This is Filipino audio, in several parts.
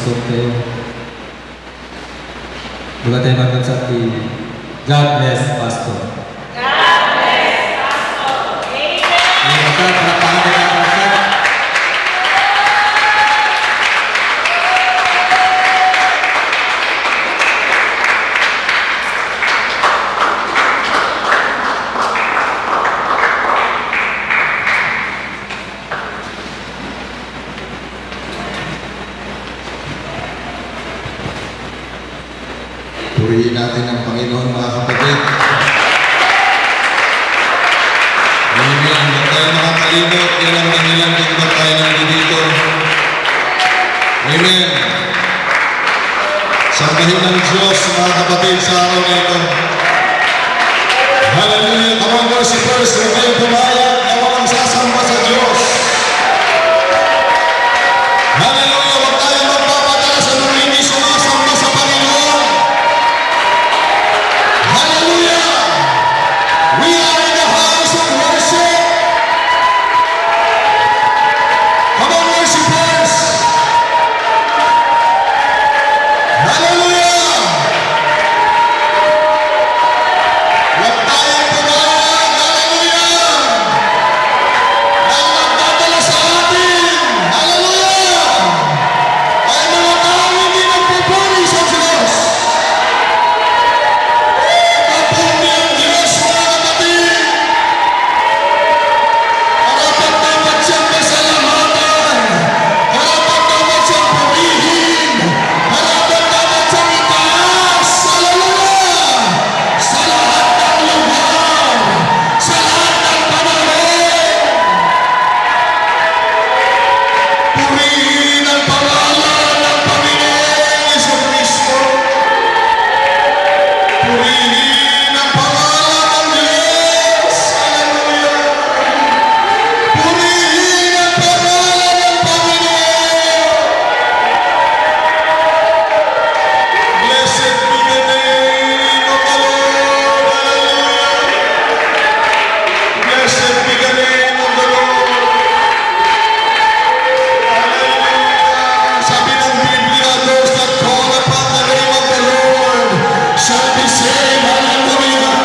stop kayo. Buka tayo magkagsati. God bless, Pastor. God bless, Pastor. Amen. Purihin natin ang Panginoon, mga kapatid. Amen. Huwag tayo makakalimot. Yan ang dahilan kung ba't tayo nandito. Amen. Sambahin ng Diyos, mga kapatid, sa araw na ito. Hallelujah. Come on, worshipers. Huwag kayong pumayag na walang sasamba sa Diyos. Hallelujah. Huwag tayo magpapadala sa mga hindi sumasamba sa Panginoon. Hallelujah! We are in the house of worship. Come on, worshipers. Hallelujah! Huwag tayong pumayag. Hallelujah! Ang magdadala sa atin. Hallelujah! Ay mga taong hindi nagpupuri sa Diyos. Mapundi ang Diyos, mga kapatid. Karapat dapat siyang pasalamatan. Karapat dapat siyang purihin. Karapat dapat siyang itaas. Hallelujah! Sa lahat ng lugar. Sa lahat ng panahon. Purihin ang pangalan ng Panginoon Jesucristo. Purihin ang pangalan ng Diyos. Hallelujah. Purihin ang pangalan ng Panginoon. Blessed be the name of the Lord. Hallelujah. Blessed be the name of the Lord. Hallelujah. Sabi ng Biblia, those that call upon the name of the Lord shall be saved. Hallelujah.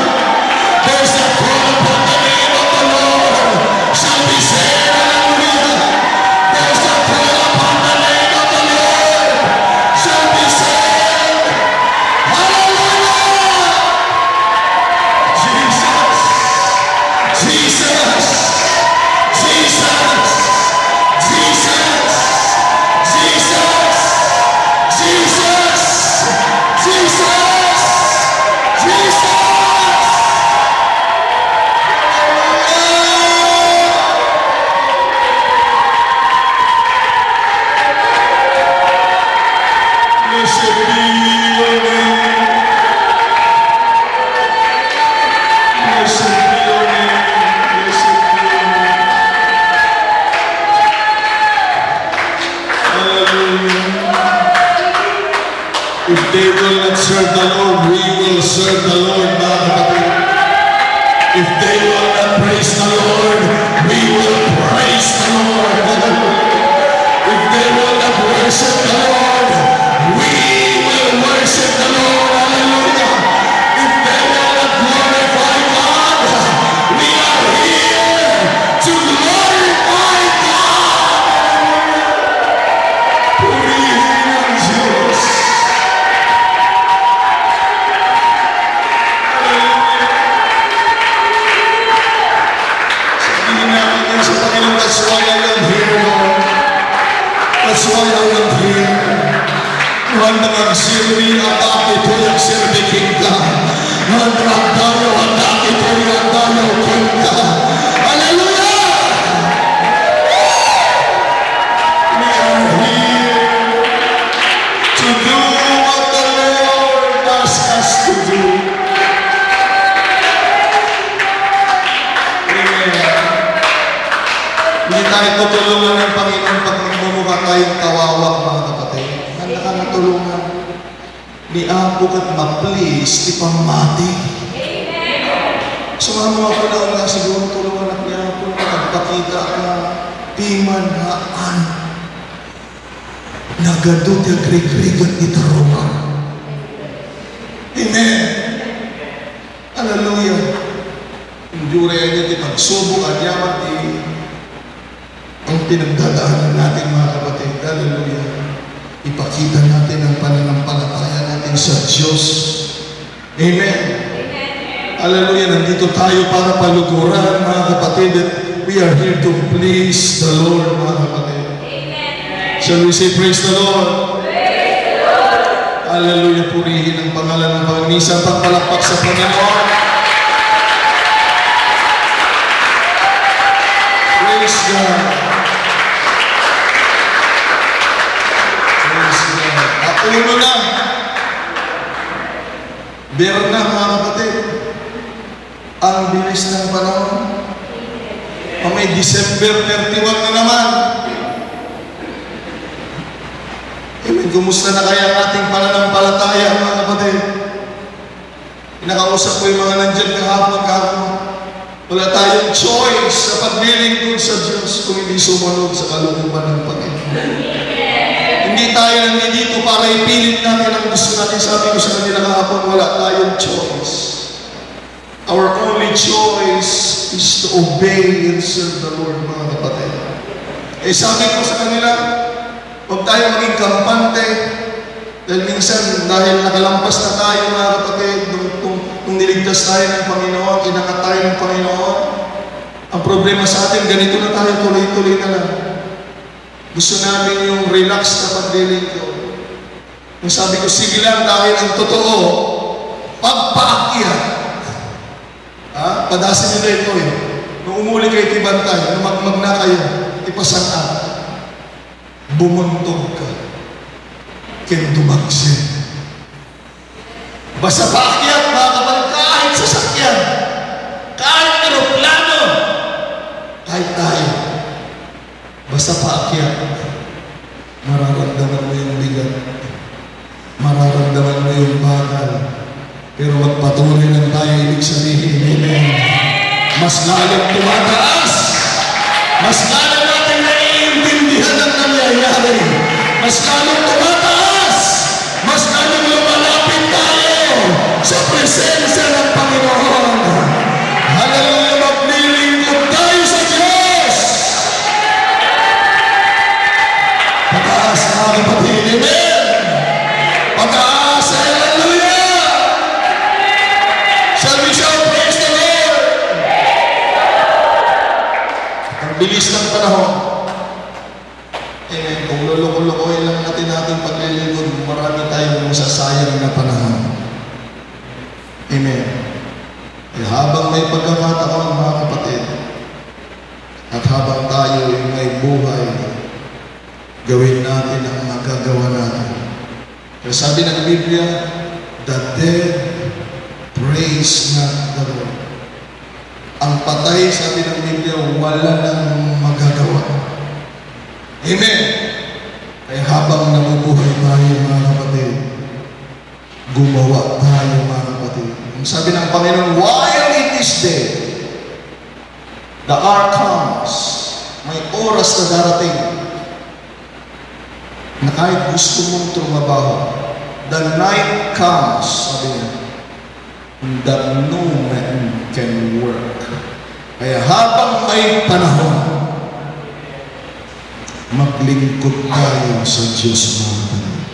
Those that call upon the name of the Lord shall be saved. Hallelujah. Those that call upon the name of the Lord shall be saved. Hallelujah. Jesus. Jesus. Jesus. Jesus. Jesus. Jesus. Jesus. Jesus. Blessed be your name. Blessed be your name. Blessed be your name. Hallelujah. If they will not serve the Lord, we will serve the Lord, mga kapatid. If they will not praise the Lord, we will praise the Lord. If they will not worship the Lord, we will worship the Lord. Hallelujah. If they will not glorify God, we are here to glorify God. Purihin ang Diyos. Sabihin natin yan sa Panginoon, that's why I am here, Lord. That's why I am here. Handa ang sirmi at akin ito'y ang sirmikin ka. Handa ang tayo, handa akin ito'y ang tayo, kinta. Hallelujah! We are here to do what the Lord asks us to do. Amen. Hindi tayo tutulungan ng Panginoon pag magmumukha tayong kawawa, mga kapatid. Handa ka matulungan. Ni Apo kat ma-please, ipamati. Sumama ako lang na siguro tulungan at ni Apo na magpakita ka pimanhaan. nagadot yung greg-gregot ni Taroma. Amen. Hallelujah. Endure niya di pagsubok at yaman ang pinagdadaanan natin mga kapatid. Hallelujah. Ipakita natin ang pananampalataya natin sa Diyos. Amen. Hallelujah. Nandito tayo para paluguran mga kapatid. We are here to please the Lord mga kapatid. Shall we say praise the Lord? Praise the Lord. Hallelujah. Purihin ang pangalan ng Panginoon. Isang pagpalakpak sa Panginoon. Praise God. Praise God. Uno na. Berna mga kapatid. Ang bilis ng panahon. May December 31 na naman. Amen. Kumusta na kaya ang ating pananampalataya mga kapatid? Inakausap ko yung mga nandyan kahapon. Wala tayong choice sa paglilingkod sa Diyos kung hindi sumunod sa kalooban ng Panginoon. Hindi tayo nandito para ipilit natin ang gusto natin. Sabi ko sa kanila kahapon, wala tayong choice. Our only choice is to obey and serve the Lord, mga kapatid. Sabi ko sa kanila, huwag tayo maging kampante. Dahil minsan, dahil nakalampas na tayo, mga kapatid, nung niligtas tayo ng Panginoon, inakat tayo ng Panginoon, ang problema sa atin, ganito na tayo, tuloy-tuloy na lang. Gusto namin yung relax na paglilingkod. Yung sabi ko, sige lang, dahil ang totoo, pagpaakyat. Padasin nyo na ito eh. Nung umuli kayo tibantay, nung magmag na kayo, ipasanat, bumuntog ka, kendumagsin. Basta paakyat, mga kapatid, kahit sasakyan, kahit aeroplano, kahit tayo, basta paakyat, mararamdaman mo yung bigat, mararamdaman mo yung bagal, pero magpatuloy lang tayo, ibig sabihin, amen. Mas lalong tumataas, mas lalong natin naiintindihan ang nangyayari, mas lalong tumataas, mas lalong lumalapit tayo sa presensya ng Panginoon. Hallelujah, maglilingkod tayo sa Diyos. Pataas na kapatid, amen. Pataas, hallelujah. Shall we shout praise the Lord? Ang bilis ng panahon. Amen. Kung luluko-lukoy lang natin ating paglilingkod, marami tayong masasayang na panahon. Amen. Habang may pagkakataon, mga kapatid, at habang tayo ay may buhay, gawin natin ang magagawa natin. Kaya sabi ng Biblia, the dead praise not the Lord. Ang patay, sabi ng Biblia, wala nang magagawa. Amen. Kaya habang nabubuhay tayo, mga kapatid, gumawa tayo, mga kapatid. Ang sabi ng Panginoon, while it is day, the hour comes, may oras na darating, na kahit gusto mong trumabaho, the night comes, sabi niya, that no man can work. Kaya habang may panahon, maglingkod tayo sa Diyos, mga kapatid.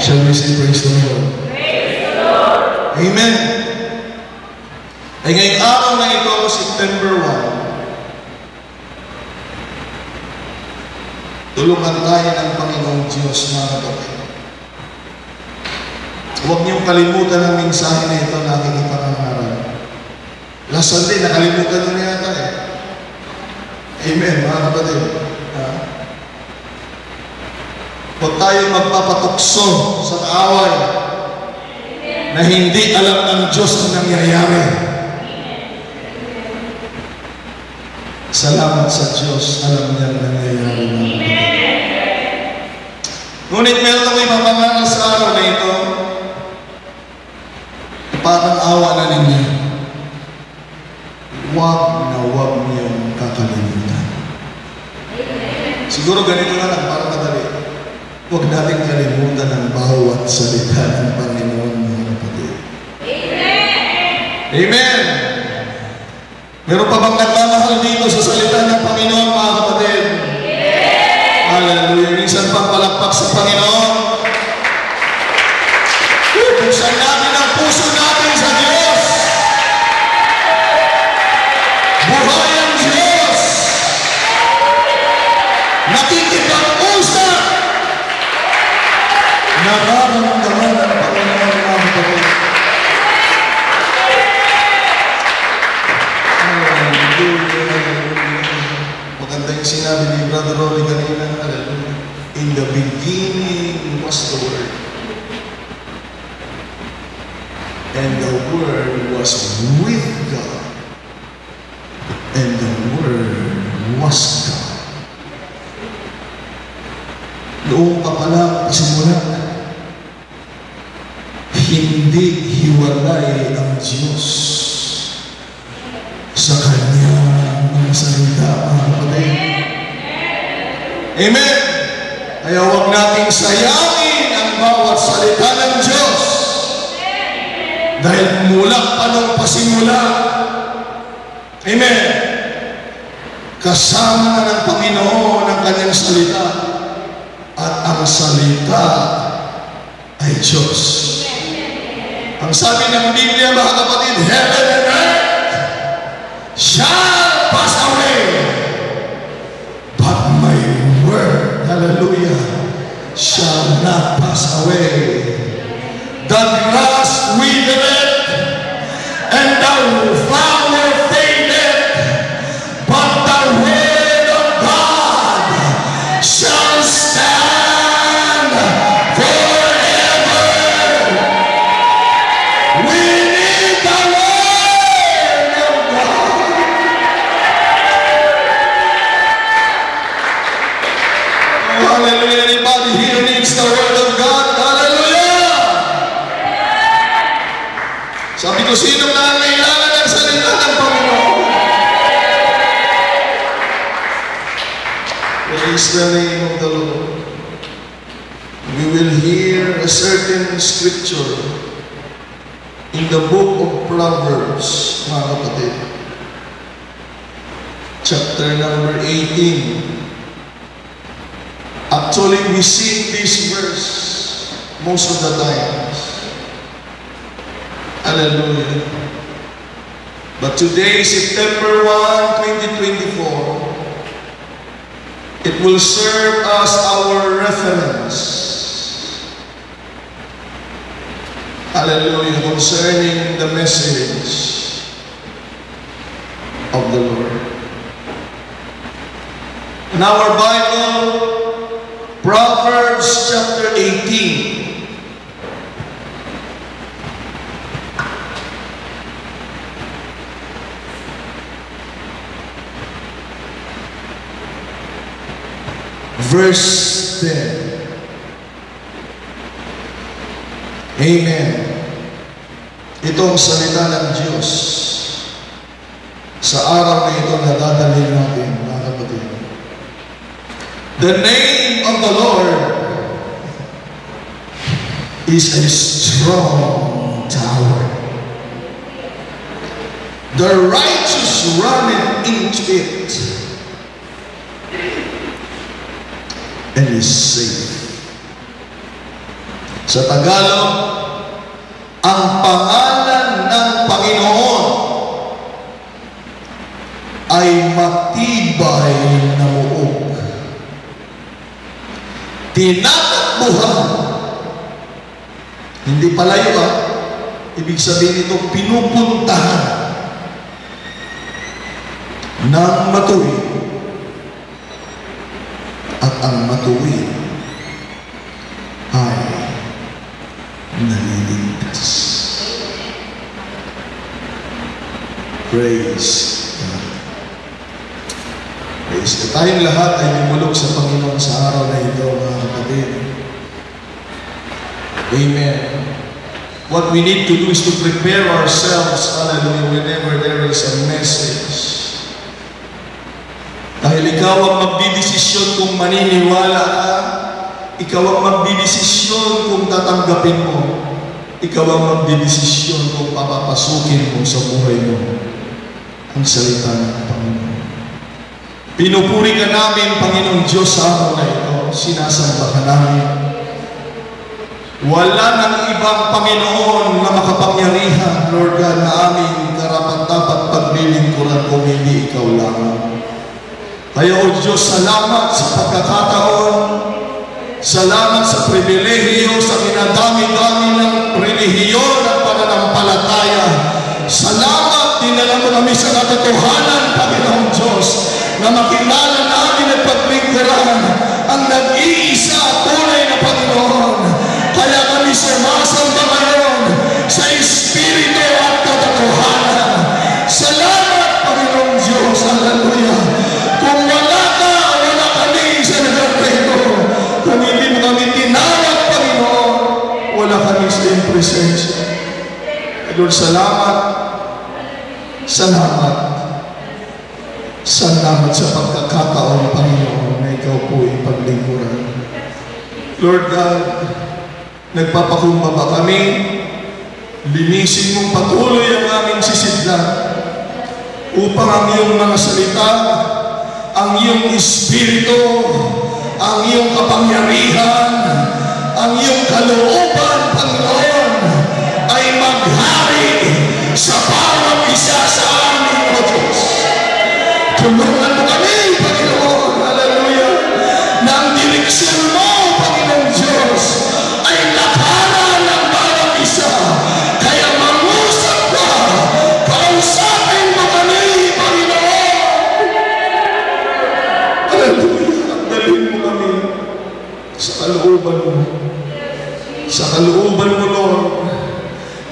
Shall we say praise the Lord? Praise the Lord. Amen. Ay ngayong araw na ito, September 1, tulungan tayo ng Panginoong Diyos, mga kapatid. Huwag niyong kalimutan ang mensahe na ito na aking ipangangaral. Last Sunday, nakalimutan nyo na yata eh. Amen, mga kapatid. Huwag tayong magpapatukso sa kaaway na hindi alam ng Diyos ang nangyayari. Salamat sa Diyos, alam niya ang nangyayari, mga kapatid. Ngunit meron akong ipapangaral sa araw na ito, parang awa na ninyo. Huwag niyong kakalimutan. Siguro ganito na lang, para madali. Huwag natin kalimutan ang bawat salita ng Panginoon, mga kapatid. Amen. Amen! Meron pa bang nagmamahal dito sa salita ng Panginoon, mga kapatid? Amen. Hallelujah! Minsan pang palakpak sa Panginoon. Buksan natin ang puso natin sa Diyos. Buhay ang Diyos. Nakikipag-usap. Nararamdaman ang Panginoon, mga kapatid. Maganda yung sinabi ni Brother Rolly kanina. Hallelujah. In the beginning was the Word. And the Word was with God. And the Word was God. Noong pa pala pasimulan, hindi hiwalay ang Diyos sa Kanyang mga salita, mga kapatid. Amen! Kaya huwag nating sayangin ang bawat salita ng Diyos. Dahil mula pa nung pasimula, amen, kasama na ng Panginoon ang Kanyang salita. At ang salita ay Diyos. Ang sabi ng Biblia, mga kapatid, heaven and earth shall pass away, but my word, hallelujah, shall not pass away. The grass withereth, and the flower fadeth, but the word of God shall stand forever. We need the word of God. Oh, hallelujah. Anybody here needs the word of God? Hallelujah. Sabi ko, sino na ang kailangan ng salita ng Panginoon? Praise the name of the Lord. We will hear a certain scripture in the book of Proverbs, mga kapatid. Chapter number 18. Actually, we sing this verse most of the times. Hallelujah. But today, September 1, 2024, it will serve as our reference. Hallelujah. Concerning the message of the Lord. In our Bible, Proverbs chapter 18. Verse 10. Amen. Ito ang salita ng Diyos sa araw na ito na dadalhin natin, mga kapatid. The name of the Lord is a strong tower. The righteous run into it and is safe. Sa Tagalog, ang pangalan ng Panginoon ay matibay na muog. Tinatakbuhan. Hindi palayo ba? Ibig sabihin ito, pinupuntahan ng matuwid. At ang matuwid ay naliligtas. Praise God. Praise God. Tayong lahat ay lumulog sa Panginoon sa araw na ito, mga kapatid. Amen. What we need to do is to prepare ourselves, hallelujah, whenever there is a message. Dahil ikaw ang magdidesisyon kung maniniwala ka ikaw ang magdidesisyon kung tatanggapin mo. Ikaw ang magdidesisyon kung papapasukin mo sa buhay mo ang salita ng Panginoon. Pinupuri ka namin, Panginoong Diyos, sa araw na ito. Sinasamba ka namin. Wala nang ibang Panginoon na makapangyarihan, Lord God, na aming karapat-dapat paglilingkuran kung hindi ikaw lamang. Kaya, O Diyos, salamat sa pagkakataon, salamat sa pribilehiyo, sa kinadami-dami ng relihiyon at pananampalataya. Salamat, dinala mo kami sa katotohanan, Panginoong Diyos, na makilala namin at paglingkuran ang nag-iisa at tunay na Panginoon. Kaya kami sumasamba ngayon sa Espiritu at katotohanan. Salamat, Panginoong Diyos. Hallelujah. Kung wala ka, wala kami sa lugar na ito. Kung hindi mo kami tinawag, Panginoon, wala kami sa iyong presensya. Lord, salamat. Salamat. Salamat sa pagkakataon, Panginoon, na ikaw po ay paglingkuran. Lord God, nagpapakumbaba kami, linisin mong patuloy ang aming sisidlan upang ang iyong mga salita, ang iyong Espiritu, ang iyong kapangyarihan, ang iyong kalooban, Panginoon, ay maghari sa bawat isa sa amin, O Diyos. Tulungan mo kami, Panginoon, hallelujah, na ang direksyon mo, Panginoon Diyos, ay lakaran ng bawat isa. Kaya mangusap ka, kausapin mo kami, Panginoon. Hallelujah, at dalhin mo kami sa kalooban mo. Sa kalooban mo, Lord,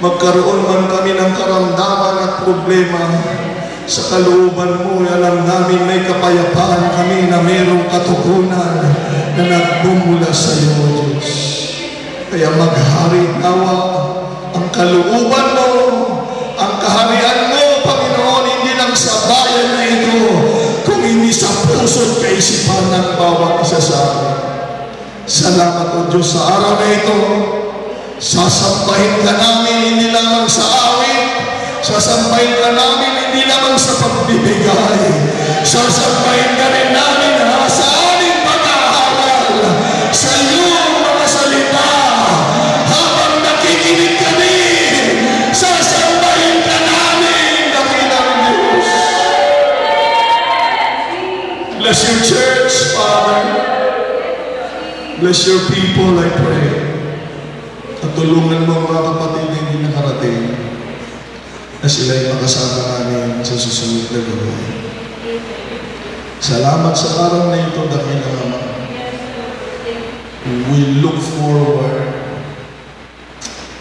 magkaroon man kami ng karamdaman at problema, sa kalooban mo, alam namin may kapayapaan kami na mayroong katugunan na nagbumula sa iyo, O Diyos. Kaya maghari nawa ang kalooban mo, ang kaharian mo, Panginoon, hindi lang sa bayan na ito, kung hindi sa puso at kaisipan ng bawat isa sa amin. Salamat, O Diyos, sa araw na ito. Sasampahin ka namin hindi lamang sa awit, sasampahin ka namin hindi lamang sa pagbibigay, sasampahin ka rin namin sa aming pag-aaral, sa iyong mga salita. Habang nakikinig kami, sasampahin ka namin, dakilang Diyos. Bless your church, Father. Bless your people, I pray. At tulungan mo ang mga kapatid na hindi nakarating, na sila'y makasama namin sa susunod na gawain. Salamat sa araw na ito, dakilang Ama. We look forward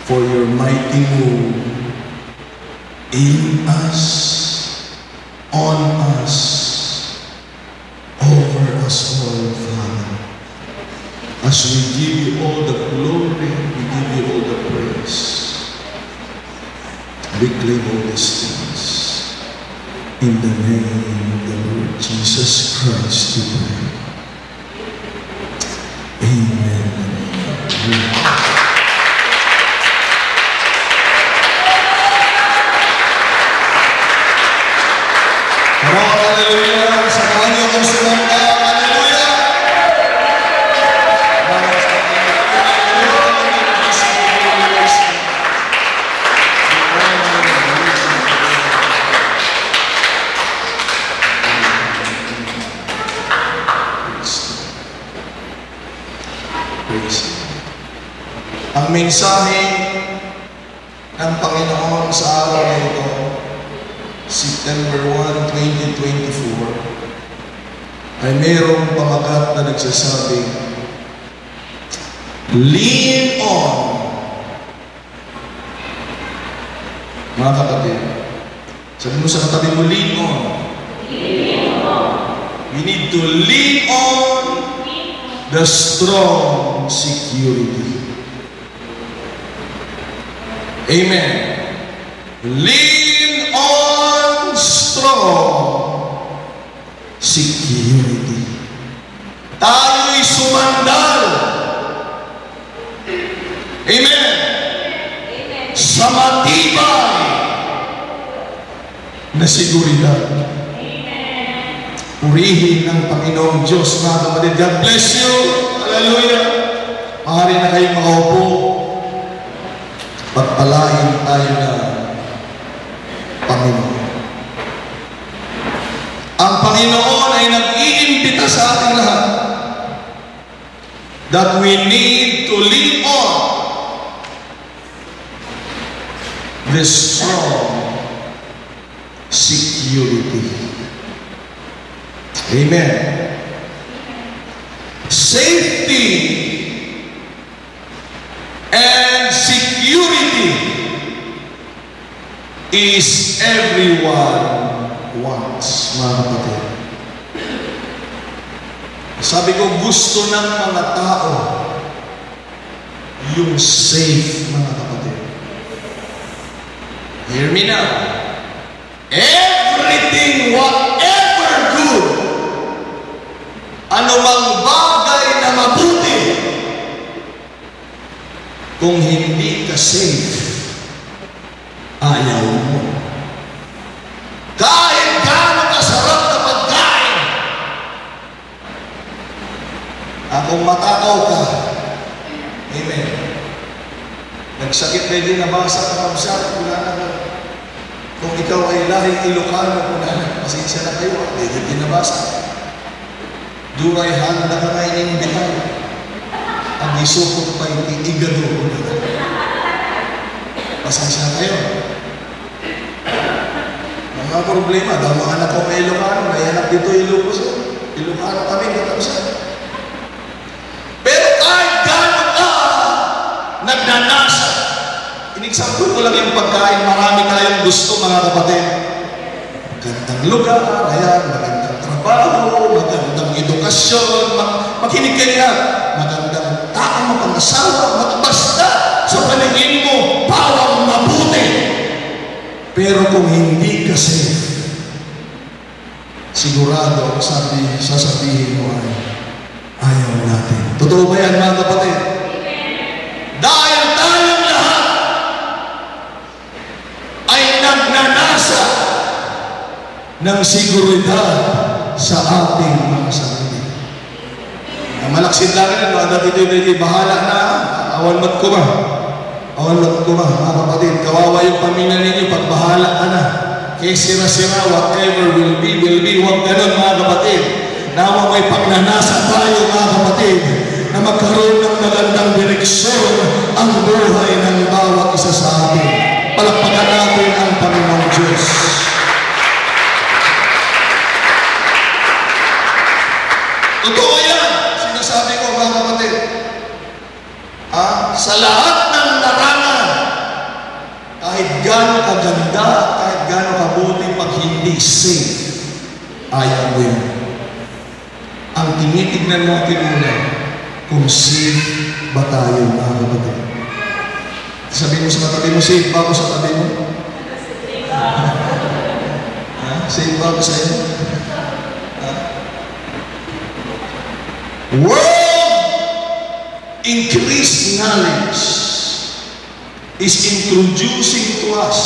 for your mighty move in us, on us, over us all, Father. As we give you all the glory, we give you all the praise. We claim all these things. In the name of the Lord Jesus Christ, we pray. Amen. Amen. Hallelujah! Samahan niyo kung sumamba. Hallelujah! Ang mensahe ng Panginoon sa araw na ito, September 1, 2024, ay mayroong pamagat na nagsasabi, lean on. Mga kapatid, sabi mo sa katabi mo, lean on. Lean on. We need to lean on the strong security. Amen. Lean on strong security. Tayo'y sumandal Amen. Amen. Sa matibay na seguridad. Purihin ng Panginoong Diyos, mga kapatid. God bless you. Hallelujah. Maaari na kayong makaupo. Pagpalain tayo na Panginoon. Ang Panginoon ay nag-iimbita sa ating lahat that we need to live on this strong security. Amen. Safety and security is everyone wants, mga kapatid. Sabi ko, gusto ng mga tao yung safe, mga kapatid. Hear me now. Everything, whatever good, anumang bagay na mabuti, kung hindi ka safe, ayaw mo. Kahit gaano kasarap na pagkain, kung matakaw ka, amen. Nagsakit na din nabasa ka kabsat, wala na. Kung ikaw ay lahing Ilocano, wala na. Pasensya na kayo, hindi din nabasa. Duray handa ka na inimbitan. Ang isukot pa yung igado. Pasensya na kayo. Mga problema, dahil mga anak ko may Ilocano, may anak dito Ilocos. Ilocano kami, katamsan. Pero kahit gano'n ka nagnanasa, in-example ko lang yung pagkain, marami tayong gusto, mga kapatid. Magandang lugar, ayan, magandang trabaho, magandang edukasyon, makinig kayo, magandang tao, mag-asawa, basta sa paningin mo, pawang mabuti. Pero kung hindi ka safe, sigurado, sasabihin mo ay ayaw natin. Totoo ba yan, mga kapatid? Dahil tayong lahat ay nagnanasa ng seguridad sa ating mga sarili. Malaksin lang yan, mga dito bahala na, awan mat ko ba? Awan mat ko ba, mga kapatid? Kawawa yung pamilya ninyo, pagbahala ka na. Kaya sira-sira, whatever will be, huwag ganun, mga kapatid. Nawa may pagnanasa tayo, mga kapatid, na magkaroon ng magandang direksyon ang buhay ng bawat isa sa atin. Palakpakan natin ang Panginoong Diyos. Totoo yan, sinasabi ko, mga kapatid. Sa lahat ng larangan, kahit gano'ng kaganda, kahit gano'ng kabuti, pag hindi safe, ayaw mo yun. Ang tinitignan natin muna, kung safe ba tayo, mga kapatid. Sabihin mo sa katabi mo, safe ba ako sa tabi mo? Safe ba ako sa iyo? World increased knowledge is introducing to us.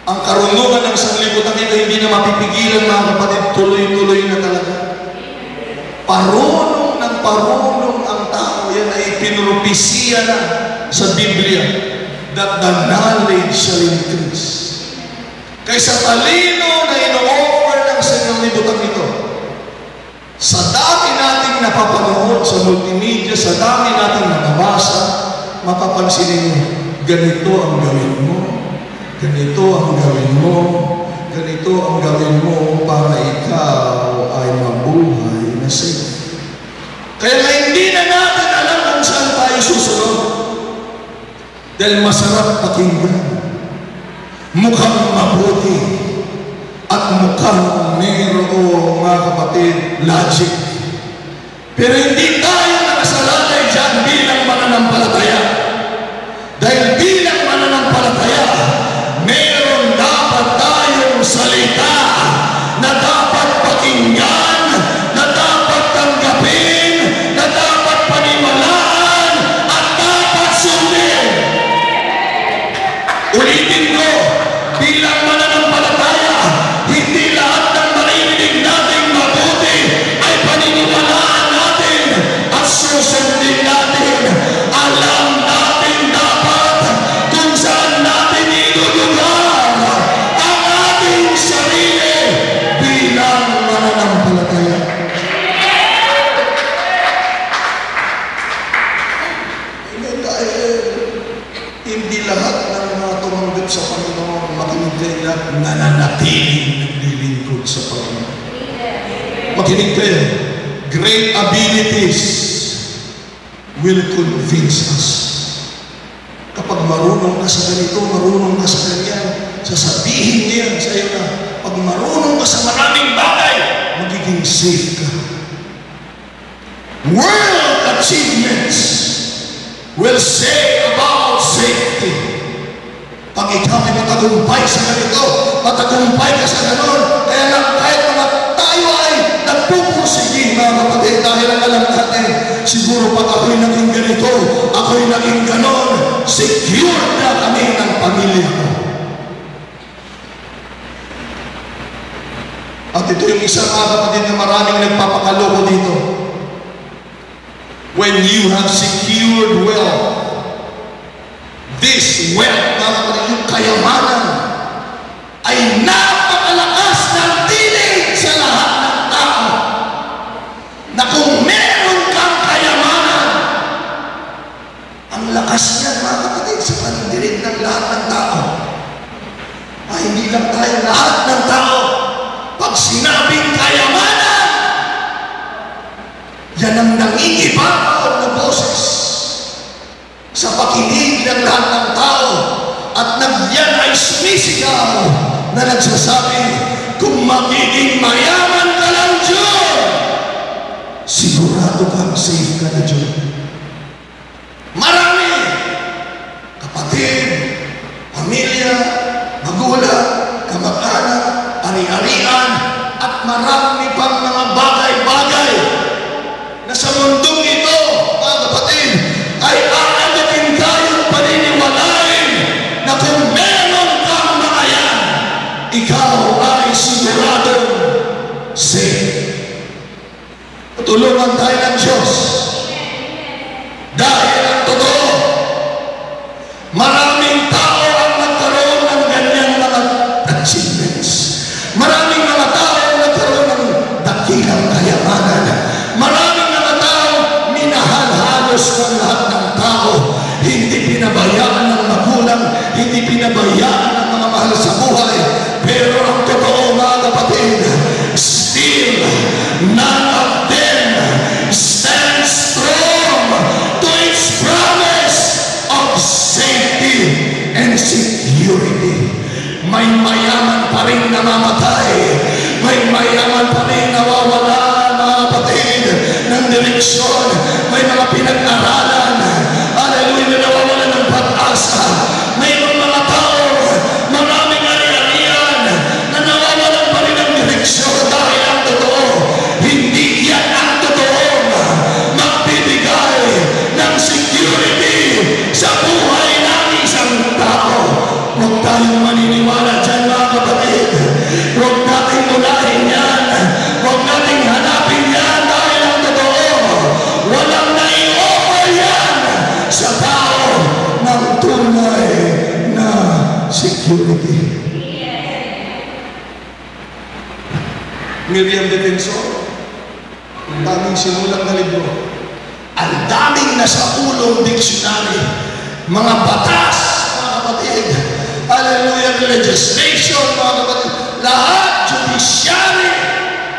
Ang karunungan ng sanlibutan ito hindi na mapipigilan, mga kapatid, tuloy-tuloy na talaga. Parunong ng parunong ang tao, yan ay pinropesiya na sa Biblia, that the knowledge shall increase. Kaysa talino na ino-offer ng sanlibutan ito, sa dami nating napapanood sa multimedia, sa dami nating nakabasa, mapapansin ninyo, ganito ang gawin mo, ganito ang gawin mo, ganito ang gawin mo para ikaw ay mabuhay na safe. Kaya nga hindi na natin alam kung saan tayo susunod. Dahil masarap pakinggan, mukhang mabuti, at mukhang mayroong, mga kapatid, logic. Pero hindi tayo nakasalalay dyan bilang mananampalataya. Dahil bilang mananampalataya, meron dapat tayong salita na dapat pakinggan, na dapat tanggapin, na dapat paniwalaan, at dapat sumunod. Hindi lahat ng mga tumanggap sa Panginoon, makinig kayo lahat, nananatiling naglilingkod sa Panginoon. Makinig kayo. Great abilities will convince us. Kapag marunong ka sa ganito, marunong ka sa ganyan, sasabihin niya sa iyo na, pag marunong ka sa maraming bagay, magiging safe ka. World achievements will say about safety. Pag ikaw ay matagumpay sa ganito, matagumpay ka sa ganon, kaya lang kahit mga tayo ay nagpupursige, mga kapatid, dahil ang alam natin, siguro pag ako'y naging ganito, ako'y naging ganon, secure na kami ng pamilya ko. At ito yung isang mga kapatid na maraming nagpapakaloko dito. When you have secured wealth, this wealth, mga kapatid, yung kayamanan, ay napakalakas ng tinig sa lahat ng tao. Na kung meron kang kayamanan, ang lakas niya, mga kapatid, sa panindirig ng lahat ng tao. Ay, hindi lang tayo, lahat ng tao. Pag sinabing kayamanan, yan ang nangingibabaw na boses sa pakinig ng lahat ng tao, at yan ay sumisigaw na nagsasabi, kung magiging mayaman ka lang dyan, sigurado kang safe ka na dyan. Marami, kapatid, pamilya, magulang, kamag-anak, ari-arian, at marami pang mga bagay-bagay na sa mundong ito, mga kapatid, ay aagatin tayong paniniwalain na kung meron kang mga yan, ikaw ay siguradong safe. Tulungan tayo ng Diyos. Dahil ang totoo, maraming tao ang nagkaroon ng ganyan mga achievements. Maraming mga tao ang nagkaroon ng dakilang kayamanan. Maraming mga tao minahal halos ng lahat ng tao. Hindi pinabayaan ng magulang, hindi pinabayaan ng mga mahal sa buhay. Pero ang totoo, mga kapatid, still none of them stands strong to its promise of safety and security. May mayaman pa rin namamatay. May mayaman pa rin nawawala, mga kapatid, ng direksyon. May mga pinag-aralan, hallelujah, na nawawala ng pag-asa. May mga tao, maraming ari-arian, na nawawalan pa rin ng direksyon. Dahil ang totoo, hindi yan ang totoong magbibigay ng security sa buhay ng isang tao. Huwag tayong maniniwala dyan, mga kapatid. Huwag nating mulahin yan. Huwag nating hanapin yan, dahil ang totoo, walang nai-offer yan sa tao ng tunay na security. Miriam Defensor, ang daming sinulat na libro, ang daming nasa ulong dictionary, mga batas, mga kapatid, hallelujah, legislation, mga kapatid, lahat, judiciary,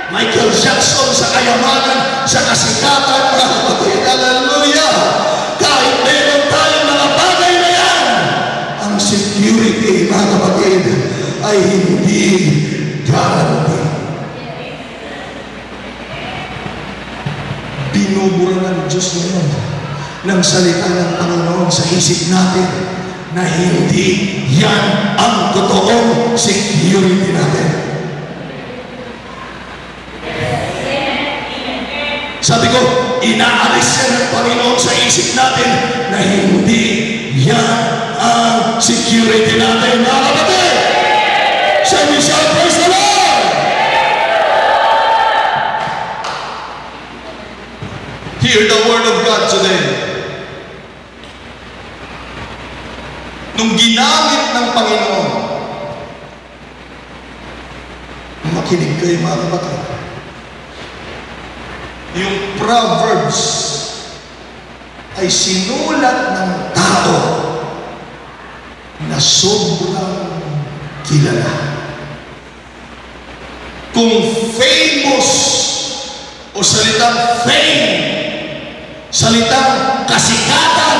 Michael Jackson sa kayamanan, sa kasikatan, mga kapatid, hallelujah, kahit meron tayong mga bagay na yan, ang security, mga kapatid, ay hindi guaranteed. Binubura ng Diyos ngayon ng salita ng Panginoon sa isip natin na hindi yan ang totoong security natin. Sabi ko, inaalis yan ng Panginoon sa isip natin na hindi yan ang security natin. Mga kapatid, sabi siya, praise the Lord! Hear the word of God today. Nung ginamit ng Panginoon, makinig kayo, mga kapatid, yung Proverbs ay sinulat ng tao sobrang kilala. Kung famous o salitang fame, salitang kasikatan,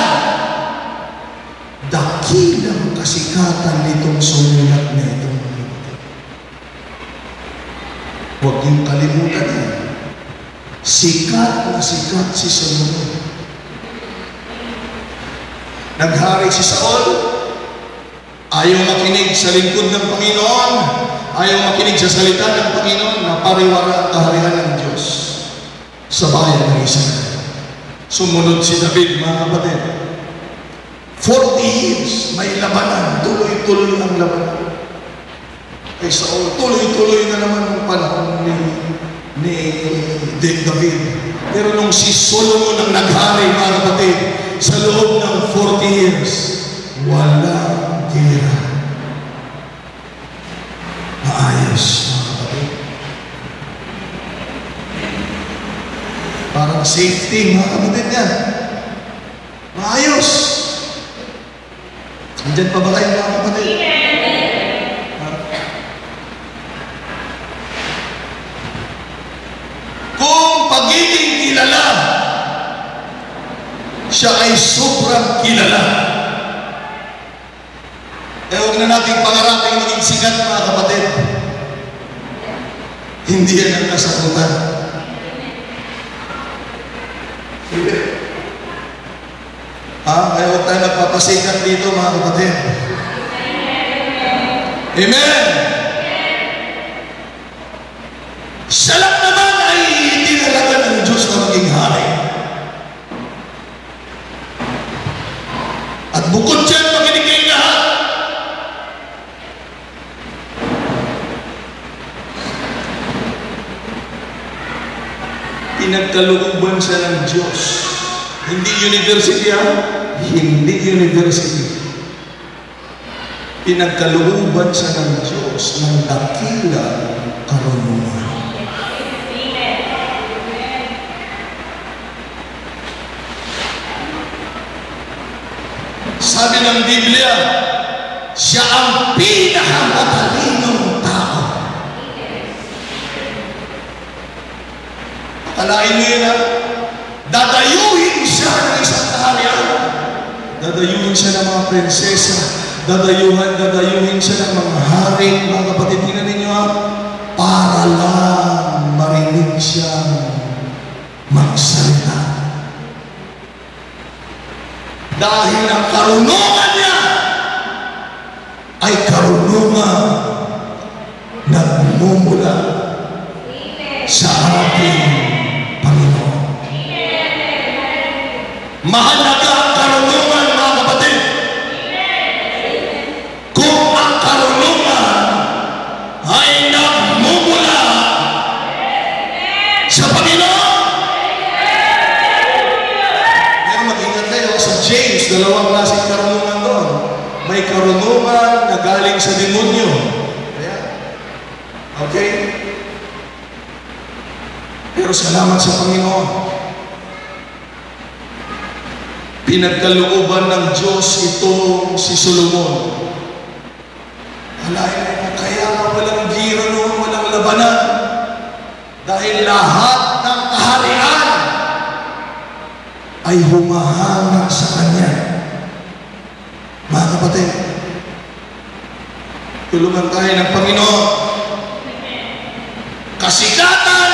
dakilang kasikatan nitong sumulat na itong mga. Huwag niyong kalimutan yan. Sikat na sikat si Solomon. Naghari si Saul, ayaw makinig sa lingkod ng Panginoon, ayaw makinig sa salita ng Panginoon na pariwara ang kaharian ng Diyos sa bayan ng Israel. Sumunod si David, mga kapatid. 40 years, may labanan, tuloy-tuloy ang labanan. Kay Saul, tuloy-tuloy na naman ang panahon ni David. Pero nung si Solomon ang naghari, mga kapatid, sa loob ng 40 years, walang gera. Maayos, mga kapatid. Parang safety, mga kapatid yan. Maayos. Nandiyan pa ba kayo, mga kapatid? Kung pagiging kilala, siya ay sobrang kilala. Eh, huwag na nating pangarapin maging sikat, mga kapatid. Hindi yan ang kasagutan. Hindi. Kaya huwag tayo nagpapasikat dito, mga kapatid. Amen! Siya lang naman ay tinalaga ng Diyos na maging hari. At bukod dyan, makinig kayong lahat. Pinagkalooban siya ng Diyos. Hindi university, hindi university. Pinagkalooban siya ng Diyos ng dakilang karunungan. Sabi ng Biblia, siya ang pinakamatalinong tao. Akalain mo yun, dadayuhin siya ng isang kaharian. Dadayuhin siya ng mga prinsesa. Dadayuhin siya ng mga hari. Mga kapatid, tingnan ninyo, para lang marinig siyang magsalita. Dahil ang karunungan niya ay karunungan nagmumula sa ating Panginoon. Mahalaga ang karunungan, mga kapatid. Kung ang karunungan ay nagmumula sa Panginoon. Pero mag-ingat kayo sa James, dalawang klaseng karunungan doon. May karunungan na galing sa demonyo. Okay? Pero salamat sa Panginoon. Pinagkalooban ng Diyos itong si Solomon. Alain mo, kaya nga walang gira noon, walang labanan. Dahil lahat ng kaharian ay humahanga sa Kanya. Mga kapatid, tulungan tayo ng Panginoon. Kasikatan,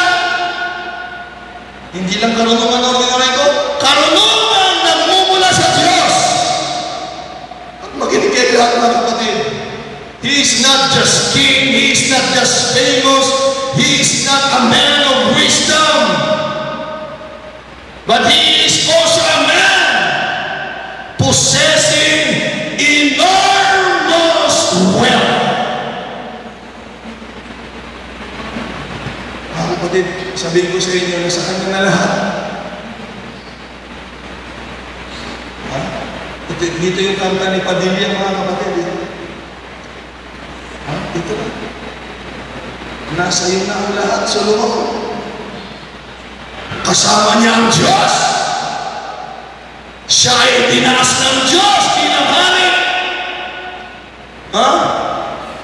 hindi lang karunungan ordinary ko, karunungan nagmumula sa Diyos. At makinig kayo lahat, mga kapatid. He is not just king, he is not just famous, he is not a man of wisdom, but he is also a man possessing enormous wealth. Mga kapatid, sabihin ko sa inyo na sa kanya na lahat. Dito yung kanta ni Padilla, mga kapatid. Dito na. Nasa iyo na ang lahat, Solomon. Kasama niya ang Diyos. Siya ay tinaas ng Diyos, kinamari.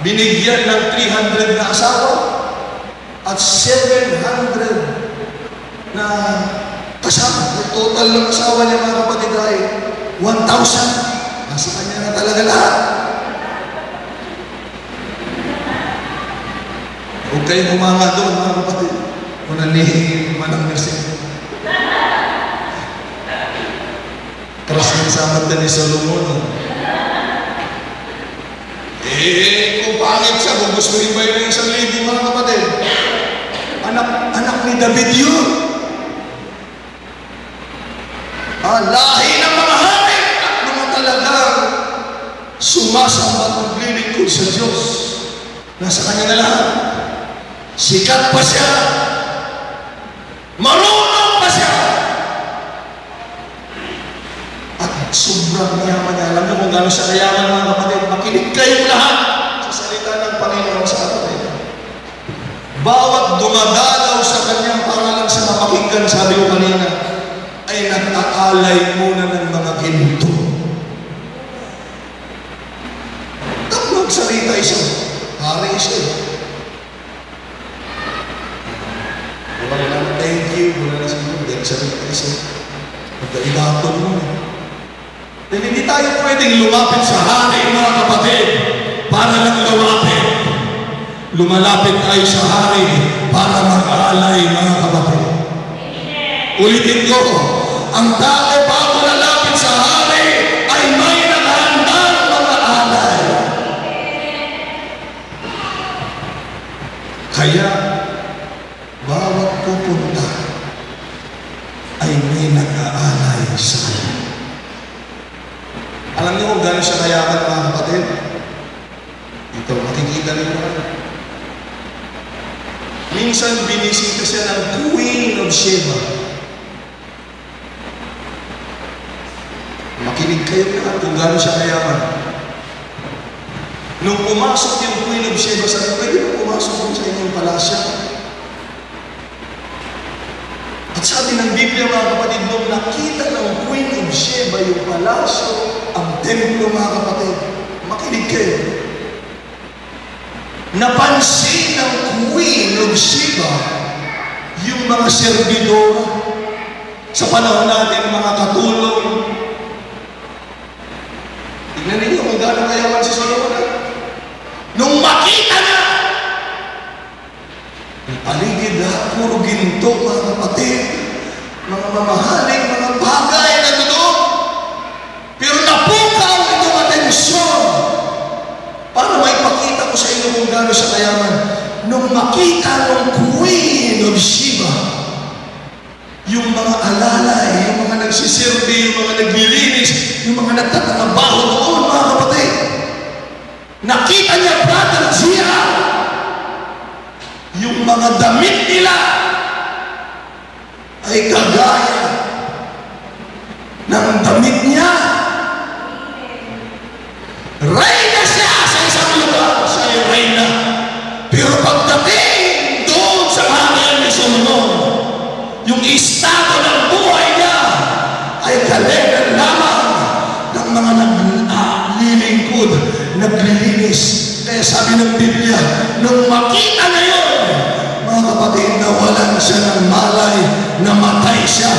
binigyan ng 300 na asawa at 700 na kasama. Yung total ng asawa niya, mga kapatid, ay 1,000. Nasa kanya na talaga lahat. Huwag kayong umanga doon, mga kapatid. Kung nanihingi man ang nursing. Trust ng samat na ni Solomon. Kung pangit siya, kung gusto rin ba yung 1,000, mga kapatid? Anak ni David yun. Lahi ng mga hari at mga talagang sumasamba at naglilingkod sa Diyos. Nasa kanya na lahat. Sikat pa siya. Marunong pa siya. At sobrang yaman niya. Alam niyo kung gano'n siya kayaman, mga kapatid. Makinig kayong lahat sa salita ng Panginoon sa atin. Bawat dumadalaw sa kanya para lang sa mapakinggan, sabi ko kanina, ay nag-aalay muna ng mga ginto. Tapos salita siya. Hari siya. Wala na thank you. Wala na siguro. Dahil salita siya. Magkaidaton mo. Dahil hindi tayo pwedeng lumapit sa hari, mga kapatid, para lang lumapit. Lumalapit tayo sa hari para mag-aalay, mga kapatid. Ulitin ko, ang tao bago lalapit sa hari ay may nakahandang mga alay. Kaya, bawat pupunta ay may nag-aalay sa kanya. Alam niyo kung gano'n siya kayaman, mga kapatid? Ito, makikita niyo naman. Minsan binisita siya ng Queen of Sheba. Makinig kayo na kung gano'n siya kayaman. Nung pumasok yung Queen of Sheba, sabi, pwede mo pumasok sa inyong palasya. At sabi ng Biblia, mga kapatid, nung nakita ng Queen of Sheba yung palasyo, ang templo, mga kapatid, makinig kayo. Napansin ng Queen of Sheba yung mga servidora sa panahon natin, mga katulong. Tignan ninyo kung gano'ng kayaman si Solomon. Nung makita na, ang paligid na puro ginto, mga kapatid, mga mamahaling, mga bagay na doon. Pero napukaw itong atensyon para maipakita ko sa inyo kung gano'n siya kayaman. Nung makita ng Queen of Sheba, yung mga alalay, yung mga nagsisirbi, yung mga naglilinis, yung mga nagtatrabaho doon, mga kapatid, nakita niya, Brother Zia, yung mga damit nila ay kagaya ng damit niya. Reyna siya sa isang lugar, siya yung reyna. Pero pagdating doon sa hangin ni Solomon, yung estado ng buhay niya ay kalegan lamang ng mga naglilingkod, naglilinis. Kaya sabi ng Biblia, nung makita na yun, mga kapatid, nawalan siya ng malay, namatay siya.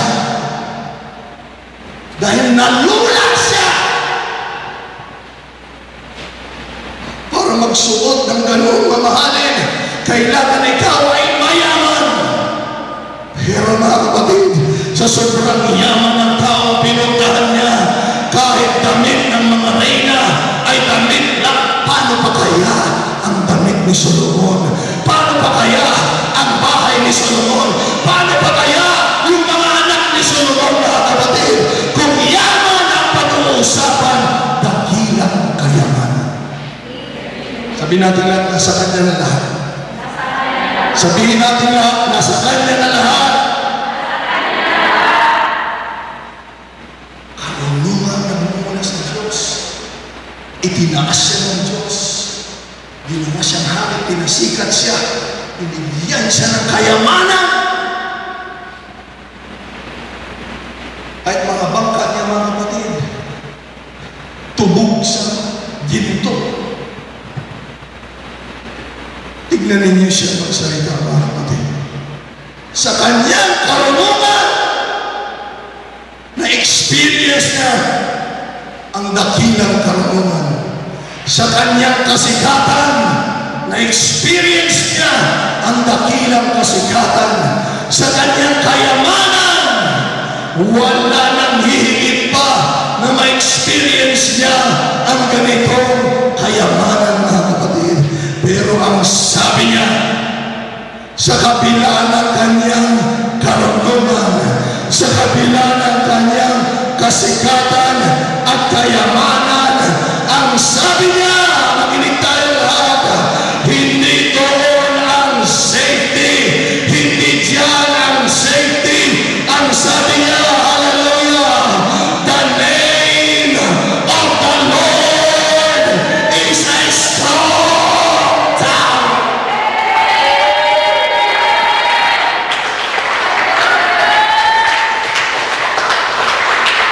Dahil nalula siya para magsuot ng ganung mamahalin. Kailangan ikaw ay mayaman. Pero mga kapatid, sa sobrang yaman ng tao, pinuntahan niya, kahit damit ng mga reyna ay damit lang. Paano pa kaya ang damit ni Solomon? Paano pa kaya ang bahay ni Solomon? Paano pa kaya yung mga anak ni Solomon, mga kapatid? Kung yaman ang pag-uusapan, dakilang kayamanan. Sabihin natin lahat, nasa kanya na lahat. Sabihin natin lahat, nasa kanya na lahat. Karunungan nagmumula sa Diyos. Itinaas siya ng Diyos. Ginawa siyang hari, pinasikat siya. Binigyan siya ng kayamanan. Kahit mga bangka niya, mga kapatid, tubog sa ginto. Tingnan ninyo siya magsalita, mga kapatid. Sa kanyang karunungan, na-experience niya ang dakilang karunungan. Sa kanyang kasikatan, na-experience niya ang dakilang kasikatan. Sa kanyang kayamanan, wala nang hihigit pa na ma-experience niya ang ganitong kayamanan, mga kapatid. Pero ang sabi niya, sa kabila ng kanyang karunungan, sa kabila ng kanyang kasikatan at kayamanan, ang sabi niya, makinig tayo lahat, hindi doon ang safety, hindi diyan ang safety. Ang sabi niya, hallelujah, the name of the Lord is a strong tower.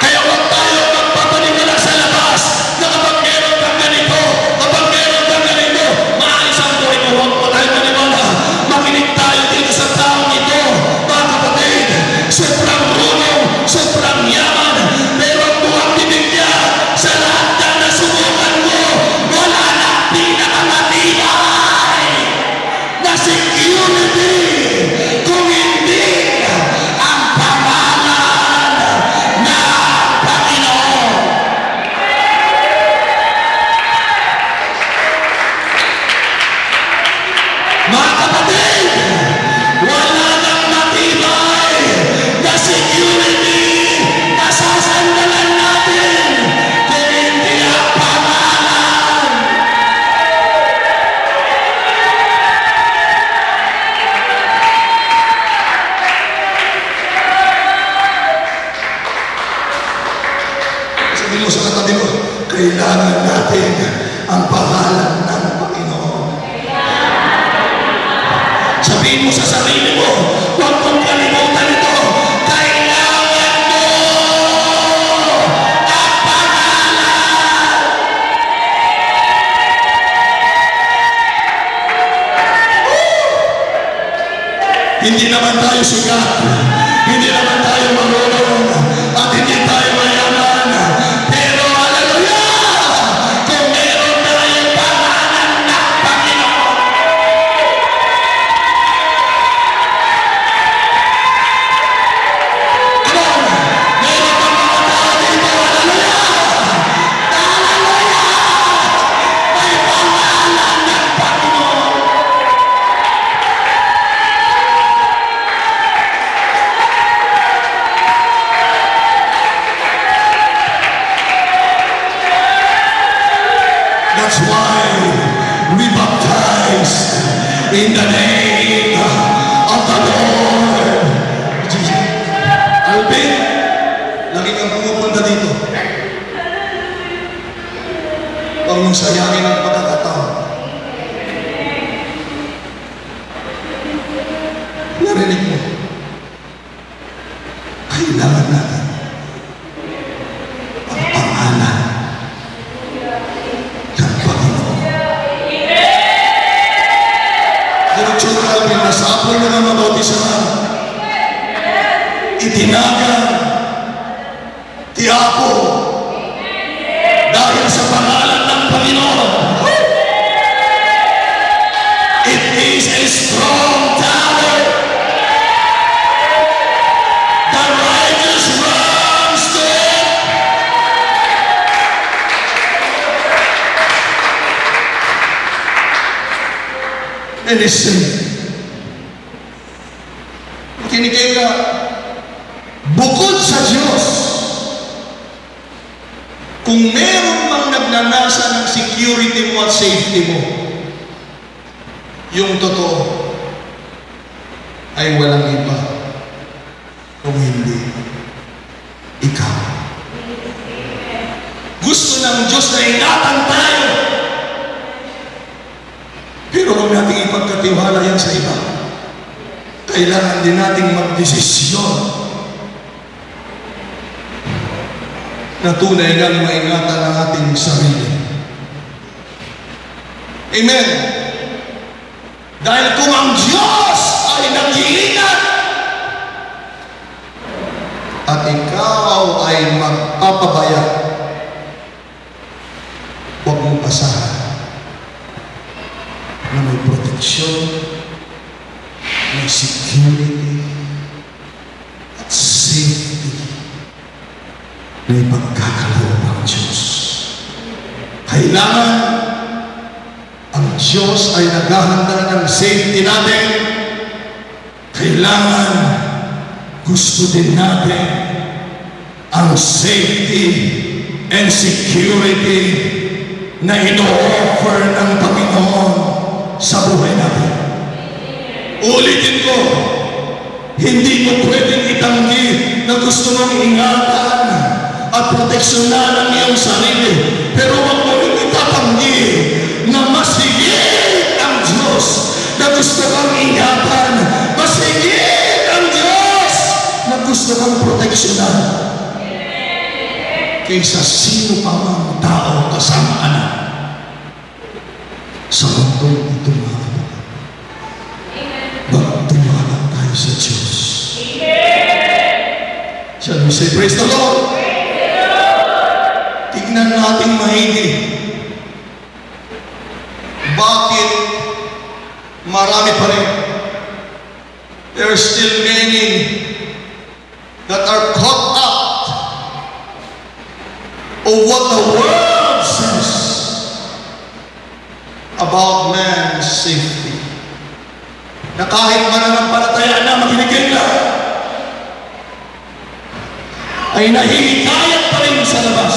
Kaya huwag tayo magpapanimala sa labas na kapag meron kang ganito, kapag meron kang ganito, maalis ang buhay mo. Huwag po tayo maniwala. Makinig tayo dito sa taong ito, mga kapatid. Sobrang runong, sobrang yaman, pero ang buwang bibig niya sa lahat ng nasubukan mo, wala na pinakamatibay na security kung hindi ang pangalan ng Panginoon. Mga kapatid, wala nang matibay na security na sasandalan natin kung hindi ang pangalan. Sabi mo sa katabi mo, kailangan natin ang pangalan ng Panginoon. Sabihin mo sa sarili mo, huwag mong kalimutan ito. Kailangan mo ang pangalan. Hindi naman tayo sikat, hindi naman tayo marunong, at hindi tayo mayaman. Pero hallelujah, kung meron tayong pangalan ng Panginoon. Come on, meron pang mga tao dito, hallelujah, hallelujah, may pangalan ng Panginoon. That's why we baptize in the name of the Lord Jesus. Alvin, lagi kang pumupunta dito. Huwag mong sayangin ang pagkakataon. Narinig mo, kailangan natin ang pangalan ng Panginoon. Diretso na Alvin, nasapoy na ng mabautisaan. Itinagan, tiyapo, dahil sa pangalan ng Panginoon. It is a strong tower. The righteous runs to it. And listen, makinig kayo na, bukod sa Diyos, kung meron mang nagnanasa ng security mo at safety mo, yung totoo ay walang iba kung hindi ikaw. Gusto ng Diyos na ingatan tayo, pero huwag natin ipagkatiwala yan sa iba. Kailangan din nating magdesisyon na tunay ngang maingatan ang ating sarili. Amen. Dahil kung ang Diyos ay nag-iingat at ikaw ay magpapabaya, huwag mong pasahan na may proteksyon, may security, at safety na ipagkakaloob ng Diyos. Kailangan ang Diyos ay naghahanda ng safety natin. Kailangan gusto din natin ang safety and security na ino-offer ng Panginoon sa buhay natin. Ulitin ko, hindi mo pwedeng itanggi na gusto mong ingatan at proteksyonan ang iyong sarili. Pero huwag mo rin itatanggi na mas higit ang Diyos na gusto kang ingatan. Mas higit ang Diyos na gusto kang proteksyonan. Kaysa sino pa mang tao kasama ka na sa mundong ito, mga kapatid. Magtumalag tayo sa Diyos. Shall we say, praise the Lord? Tignan natin maigi. Bakit marami pa rin? There are still many that are caught up of what the world says about man's safety. Na kahit mananampalataya na makinig lang, ay nahihikayat pa rin sa labas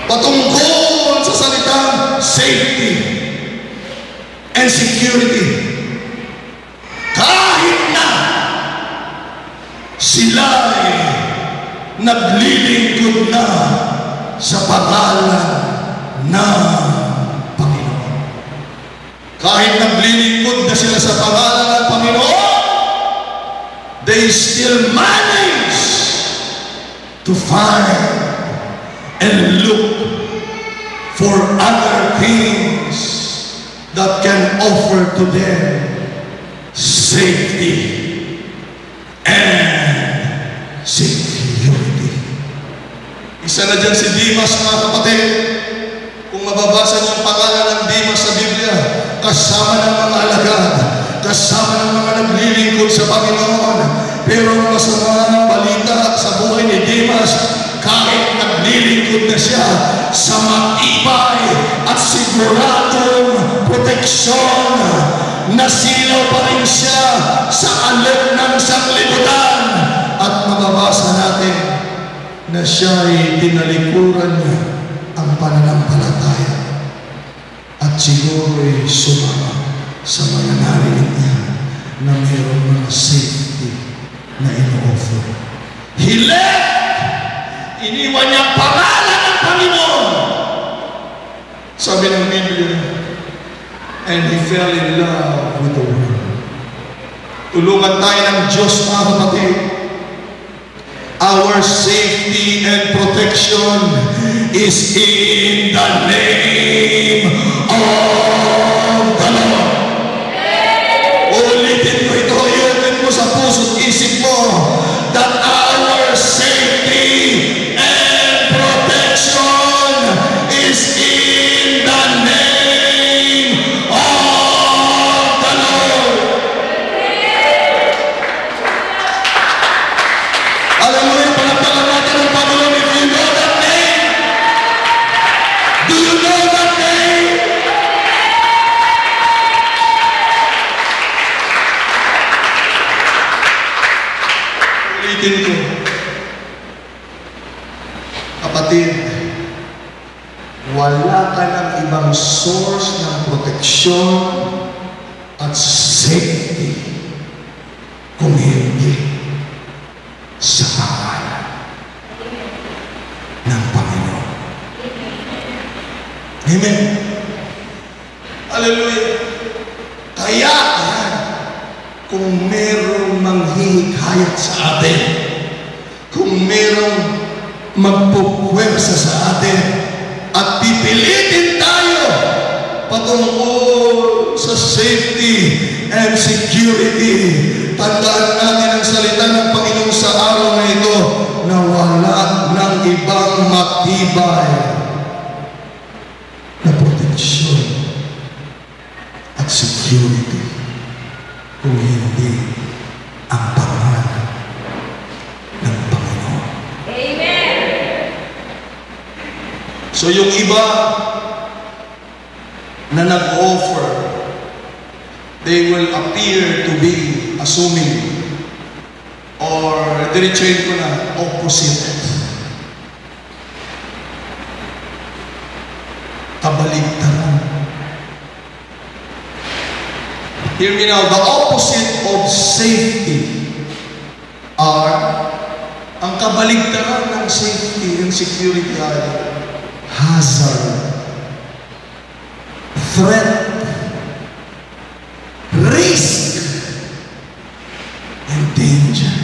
patungkol sa salitang safety and security. Kahit na sila ay naglilingkod na sa pangalan ng Panginoon. Kahit naglilingkod na sila sa pangalan ng Panginoon, they still manage to find and look for other things that can offer to them safety and security. Isa na dyan si Dimas, mga kapatid. Kung mababasa niyo ang pangalan ng Dimas sa Biblia, kasama ng mga alagad, kasama ng mga naglilingkod sa Panginoon. Pero ang masamang balita sa buhay ni Dimas, kahit naglilingkod na siya sa matibay at siguradong proteksyon, nasilaw pa rin siya sa alok ng sanglibutan. At mababasa natin na siya ay tinalikuran niya ang pananampalataya at siguro ay sumama sa mga narinig niya na mayroong mga safety na ino-offer. He left! Iniwan niya ang pangalan ng Panginoon. Sabi ng Biblia, and he fell in love with the world. Tulungan tayo ng Diyos, mga kapatid. Our safety and protection is in the name of the Lord. Ulitin ko ito, iulit mo sa puso't isip mo that our safety and protection is in the name of the Lord. Hallelujah, palagpagan natin ang Panginoon. If you know that name, do you know that name? Ulitin ko. Kapatid, wala ka ng ibang source ng proteksyon at safety kung hindi sa pangalan ng Panginoon. Amen. Hallelujah. Kaya, kung merong manghihikayat sa atin, kung merong magpupwersa sa atin, at pipilitin tayo patungkol sa safety and security. Tandaan natin ang salita ng Panginoon sa araw na ito na wala ng ibang matibay na proteksyon at security kung hindi ang pangalan ng Panginoon. Amen. So yung iba na nag-offer, they will appear to be assuming or diretsuhin ko na opposite. Kabaligtaran. Hear me now, the opposite of safety are, ang kabaligtaran ng safety and security ay hazard, threat, risk, and danger.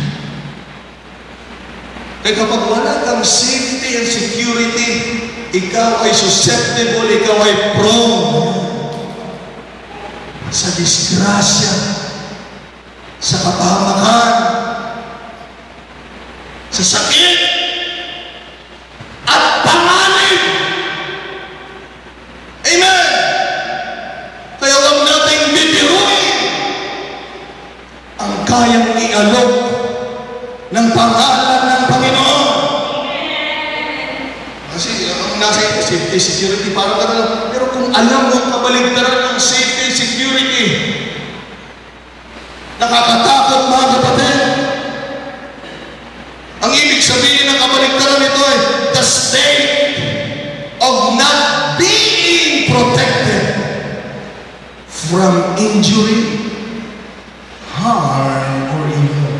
Kaya kapag wala kang safety and security, ikaw ay susceptible, ikaw ay prone sa disgrasya, sa kapahamakan, sa sakit, at panganib. Amen! Kaya huwag nating bibiruin ang kayang ialok ng pangalan ng Panginoon. Kasi ang nasa ito, safety, security, parang gano'n. Pero kung alam mo ang kabaligtaran ng safety, security, nakakatakot mga kapatid. Ang ibig sabihin ng kabaligtaran nito ay the state of not being protected from injury, harm, or evil.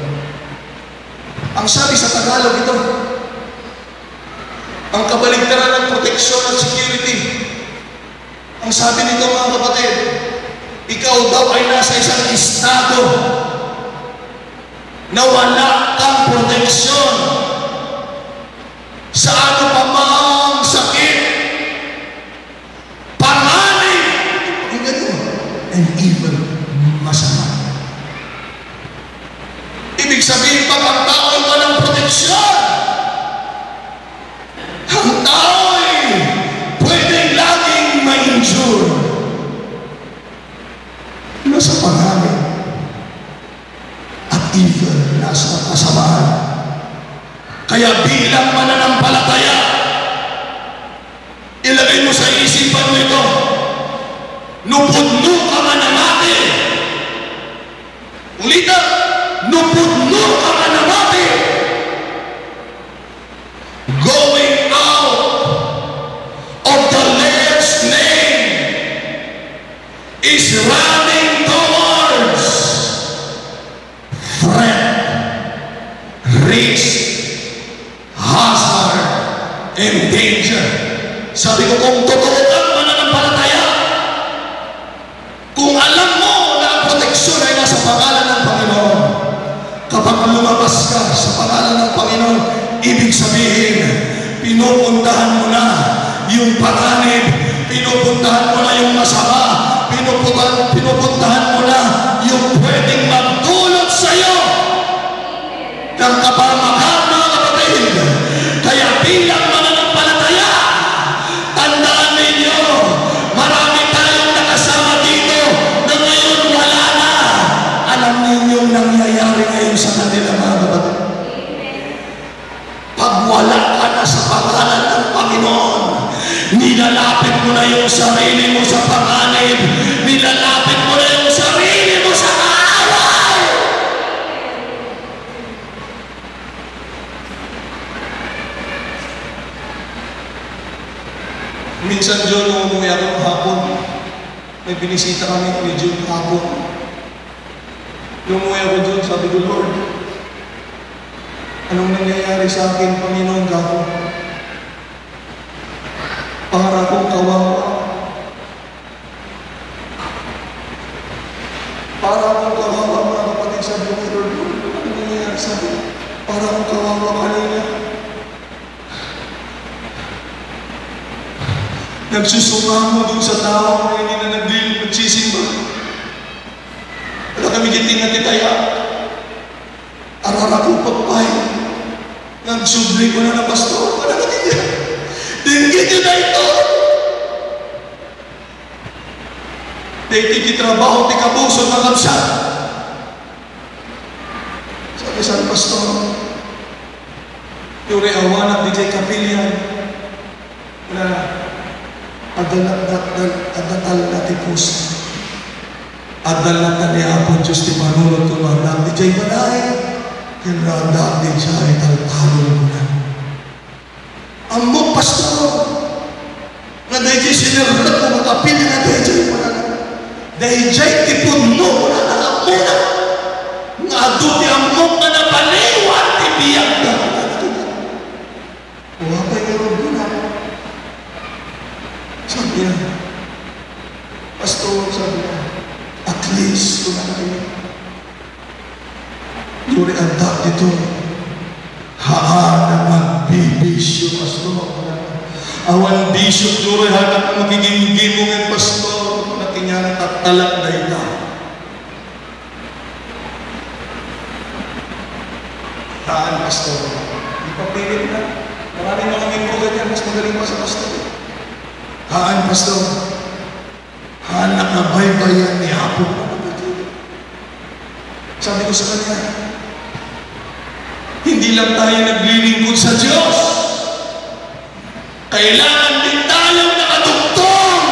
Ang sabi sa Tagalog ito, ang kabaligtaran ng proteksyon at security. Ang sabi nito mga kapatid, ikaw daw ay nasa isang estado na wala kang proteksyon sa ano pa mang sakit, panganib, and even masama. Ibig sabihin pag ang tao ay walang proteksyon, ang tao ay pwedeng laging ma-injure. Nasa panganib at evil, nasa kasamaan. Kaya bilang mananampalataya, ilagay mo sa isipan mo ito, nupudno ka man na mati. Ulitan, nupudno ka man na mati. Going out of the Lord's name is running towards threat, risk, hazard, and danger. Sabi ko, kung totoo kang mananampalataya, kung alam mo na ang proteksyon ay nasa pangalan ng Panginoon, kapag lumabas ka sa pangalan ng Panginoon, ibig sabihin, pinupuntahan mo na yung panganib, pinupuntahan mo na yung masama, pinupuntahan mo na yung pwedeng magdulot sa'yo ng kapahamakan, mga kapatid. Kaya bilang mananampalataya, tandaan ninyo, marami tayong nakasama dito na ngayon wala na. Alam ninyo nangyayari ngayon sa kanila, mga kapatid. Pag wala ka na sa pangalan ng Panginoon, nilalapit mo na yung sarili mo sa panganib, nilalapit mo na yung sarili mo sa kaaway. Minsan, John, nung umuwi ako ng hapon, may binisita kami ni John hapon. Nung umuwi ako, John, sabi ko, Lord, anong nangyayari sa akin, Panginoon, gako? Para akong kawawa. Para akong kawawa, mga kapatid, sabi ko, Lord, anong nangyayari sa akin? Para akong kawawa kanina. Nagsusumamo doon sa tao na hindi na nagsisimba. Wala kami gitingan ni Taya. Arara ko pagpay. Nagsubli ko na ng pastor. Wala kami niya. Dinggit yun na ito. Dahil trabaho, di kabuso, magkapsa. Sabi sa pastor, yung reawanak di jay kapilyan na adatal natin puso. Adalat na niya po Diyos di manulot ko manang di jay balay. Yan randa di jay taltalon mo na. Ang mo pastor, na di jay sinirrat ko makapili na di jay manang. Dahil diya'y tipon mo na nakamuna. Nga aduti ang mong na napaliwan, tibiyag na. Wapay nga rin na. Sabi niya, pastor, sabi niya, at least, kung na kayo. Duri ang dak dito. Haan na magbibisyo, pastor. Awan bisyo, duri hanap na magiging-gimong pastor. Kanya natatalak na ito. Taan, pastor. Ipapilit na. Maraming mga membro ganyan, mas magaling pa sa pastor. Taan, pastor. Hanap na baybayan ni Apo. Sabi ko sa kanya, hindi lang tayo naglilingkod sa Diyos. Kailangan din tayong nakatugtong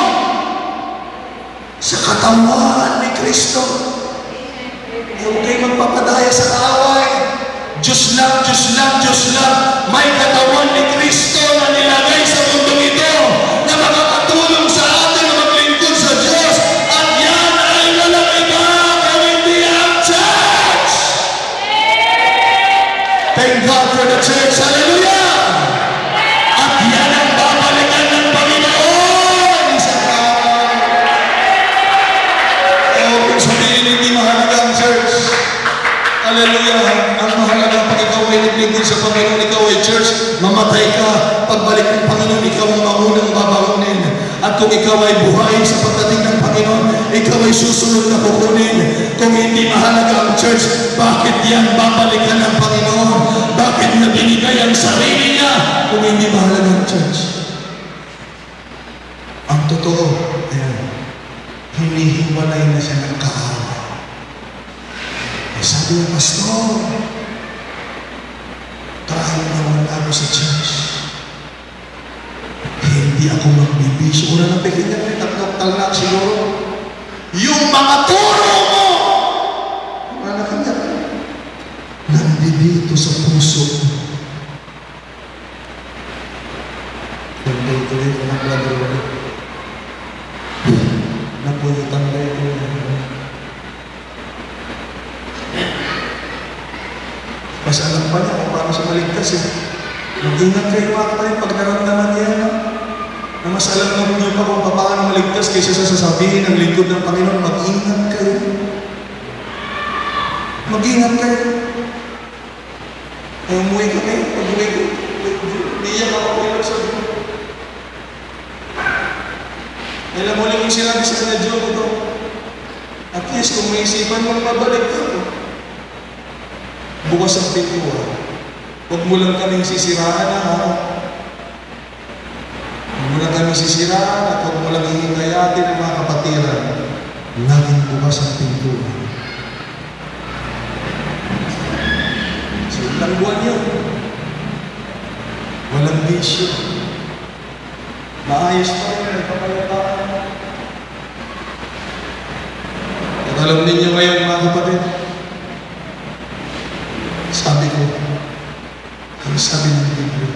sa katawan ni Kristo. Huwag kayo magpapadaya sa kaaway. Diyos lang, Diyos lang, Diyos lang. May katawan ni Kristo na nilagay sa mundong ito na makakatulong sa atin na maglingkod sa Diyos. At yan ay walang iba kung hindi ang church. Thank God for the church. Hallelujah! At yan ang babalikan ng Panginoon sa kung sabihin hindi mahalaga ang church. Hallelujah! Ang mahalaga pag ikaw ay naglingkod sa Panginoon, ikaw ay church, mamatay ka. Pagbalik ng Panginoon, ikaw ang maunang babangunin. At kung ikaw ay buhay sa pagdating ng Panginoon, ikaw ay susunod na kukunin. Kung hindi mahalaga ang church, bakit yan babalikan ng Panginoon? Bakit na binigay ang sarili niya kung hindi mahalaga ang church? Ang totoo, ayan, hinihiwalay na siya ng kaaway. Sabi ng pastor, kahit naman ako sa church, hindi ako magbibisyo. Una ng pekin niya, may tatlong talak siguro. Yung mga turo mo, wala ka niya, nandito sa puso. Tuloy-tuloy ko ng brother ulit. Napulitan na ito. Mas alam pa niya kung paano siya maligtas eh. Mag-ingat kayo mga kapatid pag naramdaman niya na mas alam niyo pa kung paano maligtas kaysa sa sasabihin ng lingkod ng Panginoon. Mag-ingat kayo. Mag-ingat kayo. Ay umuwi ka kayo. Pag-uwi ko, niiyak ako kayo sa Diyos. Alam mo lang yung sinabi sa kanya, Diyos, ito. At least kung may isipan mong mabalik ka, bukas ang pintuan. Huwag mo lang kaming sisiraan ha. Huwag mo lang kaming sisiraan at huwag mo lang hihintayatin ang mga kapatiran. Laging bukas ang pintuan. So, ilang buwan yun. Walang bisyo. Maayos pa rin. Nagpapayataan. At alam ninyo ngayon mga kapatid, sabi ko, ang sabi ng Biblia,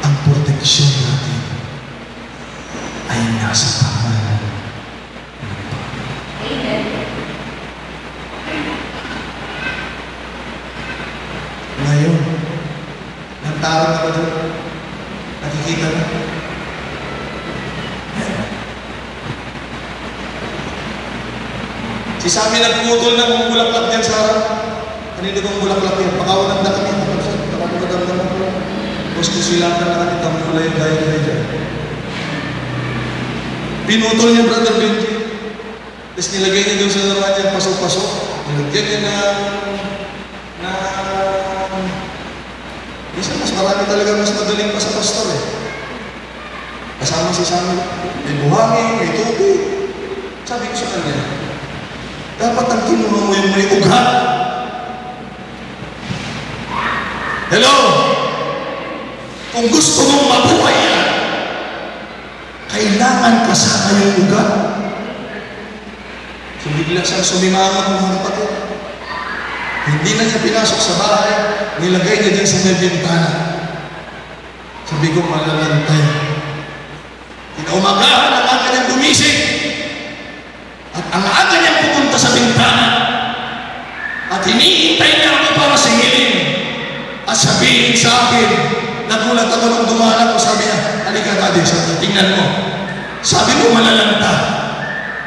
ang proteksyon natin ay nasa pangalan ng Panginoon. Amen. Ngayon, nagtarang na ba doon? Nakikita na? Si Sammy nagputol ng bulaklak dyan sa harap. Kanino bang bulaklak yan? Pakawalan na kami. Tapos kung sila ka nakakita mo wala yung gaya dyan. Pinutol niya, Brother Benji. Tapos nilagay niya doon sa laman niya, pasok-pasok. Nilagyan niya na minsan mas marami talaga mas madaling pa sa pastor eh. Kasama si Samuel, may buhangin, may tubig. Sabi ko sa kanya, dapat ang kinuha mo yung may ugat. Hello? Kung gusto mong mabuhay yan, kailangan kasama yung ugat. So bigla siyang sumimangot mga kapatid. Hindi na niya pinasok sa bahay, nilagay niya din sa may bintana. Sabi ko, malalantay. Inaumagahan ang aga niyang gumising. At ang aga niyang pupunta sa bintana. At hinihintay niya ako para singilin. At sabihin sa akin, nagulat ako nung dumalang ko, sabi niya, halika daddy, sabi, tingnan mo. Sabi ko, malalanta.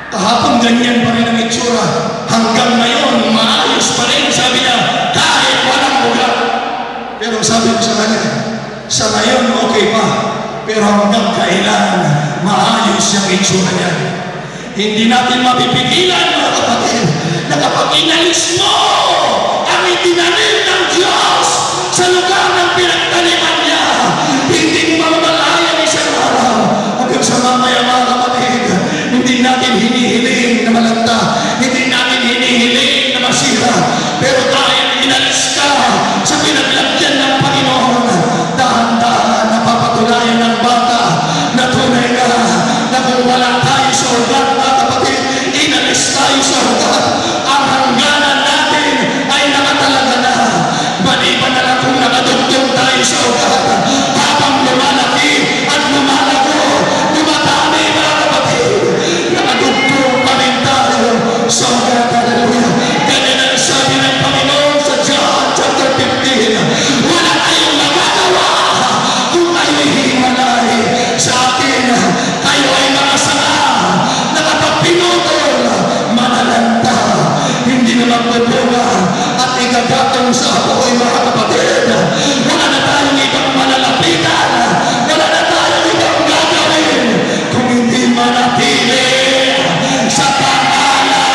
Kahapon ganyan pa rin ang itsura. Hanggang ngayon, maayos pa rin, sabi niya, kahit walang ugat. Pero sabi ko sa kanya, sa ngayon okay pa. Pero hanggang kailan, maayos yung itsura niya. Hindi natin mapipigilan, mga kapatid, na kapag inalis mo ang itinanim ng Diyos sa lugar ng pinagtaniman niya, hindi mo mamalayan isang araw. Hanggang sa mamaya, mga kapatid, hindi natin hinihiling na malanta, hindi natin hinihiling na masira, pero dahil inalis ka sa pinaglagyan ng Panginoon, dahan-dahan napapatunayan ng bata na tunay na kung wala tayo sa ugat, mga kapatid, inalis tayo sa ugat, ang hangganan natin ay nakatalaga na. Maliban na lang kung nakadugtong tayo sa ugat, habang lumalaki at lumalago, dumadami, mga kapatid, nakadugtong pa rin tayo sa ugat. Hallelujah. Ganyan ang sabi ng Panginoon sa John chapter 15, wala kayong magagawa kung kayo himalay sa akin. Kayo ay mga sanga na kapag pinutol, manalanta, hindi na magbubunga at igagatong sa apoy, mga kapatid. Wala na tayong ibang malalapitan, wala na tayong ibang gagawin kung hindi manatili sa pangalan.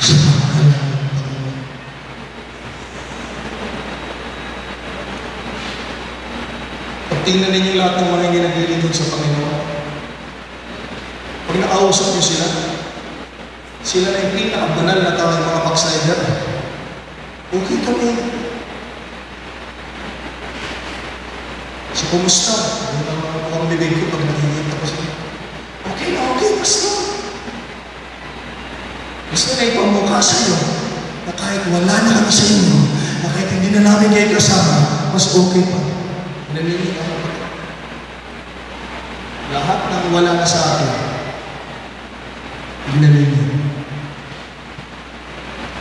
Sa pangalan. Tingnan ninyo lahat ng mga ginagilitod sa Panginoon. Pag nakausap nyo sila na yung pinakabanal na tao ng mga backslider. Okay kami. So, kumusta? Yung mga bibig ko pag nakikita ko sila. Okay na, okay, basta. Basta na ipamukha sa'yo na kahit wala na kami sa inyo, na kahit hindi na namin kayo kasama, mas okay pa. Naninig ako. Lahat ng wala na sa akin, naninig.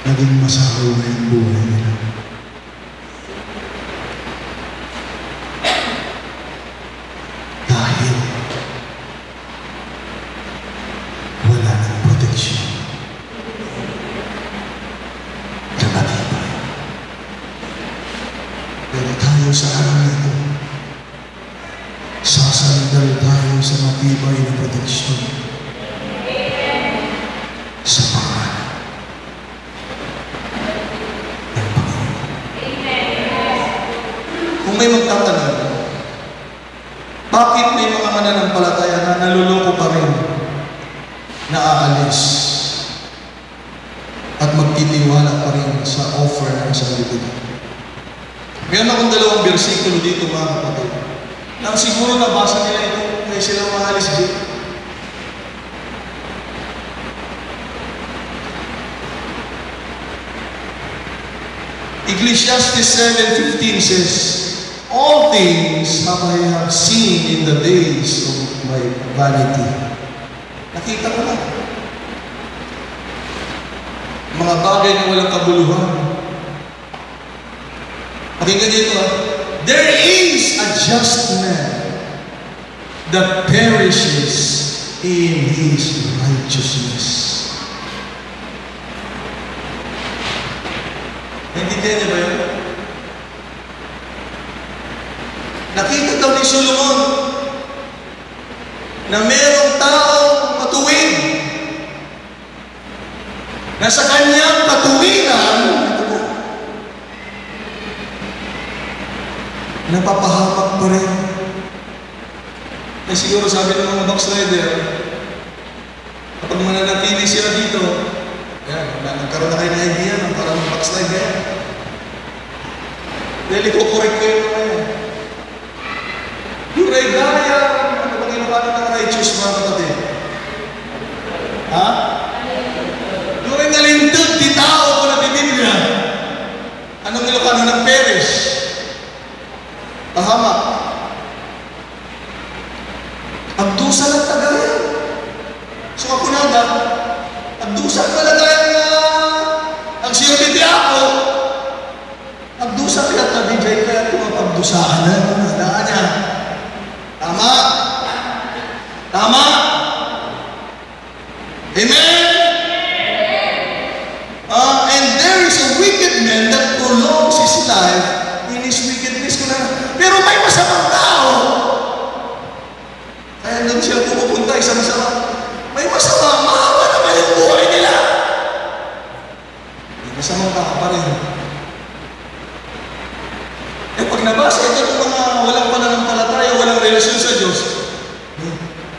Naging masahaw na yung buhay nila. Dahil wala ng proteksyon. Nakatibay. Pero tayo sa araw na ito, sasandal tayo sa matibay na proteksyon. Sa pangalan ng Panginoon. Kung may magtatanong, bakit may mga mananampalataya na naluloko pa rin, na aalis at magtitiwala pa rin sa offer ng salita? Meron akong dalawang bersikulo dito, mga kapatid, na siguro nabasa nila ito kaya sila maalis dito. Ecclesiastes 7:15 says, all things have I have seen in the days of my vanity. Nakita ko na. Mga bagay na walang kabuluhan. Pakinggan niyo ito, there is a just man that perishes in His righteousness. Naintindihan niyo ba yun? Nakita daw ni Solomon na merong taong matuwid na sa kanyang katuwiran napapahamak pa rin. Eh siguro sabi ng mga backslider, kapag mananatili sila dito, yan, nagkaroon na kayo na idea ng parang backslider. Dahil iko-correct ko yung mga yan. Yung regaya, ano bang ilokano ng righteous mga kapatid? Ha? Yung rin nalintag, di tao ko na Biblia. Anong ilokano ng perish? Pahamak. Abdusa lang tagayan. So ako naga, abdusa kalagayan na ang siyobiti ako. Abdusa kaya tabigay kaya tumapabdusaan na nadaan niya. Tama? Tama? Amen? And there is a wicked man that prolongs his life in his wickedness. Pero may masamang tao. Kaya doon siya pumupunta, isa masama. May masama, mahaba naman yung buhay nila. May masamang tao pa rin. Eh pag nabasa ito ng mga walang pananampalataya, walang relasyon sa Diyos,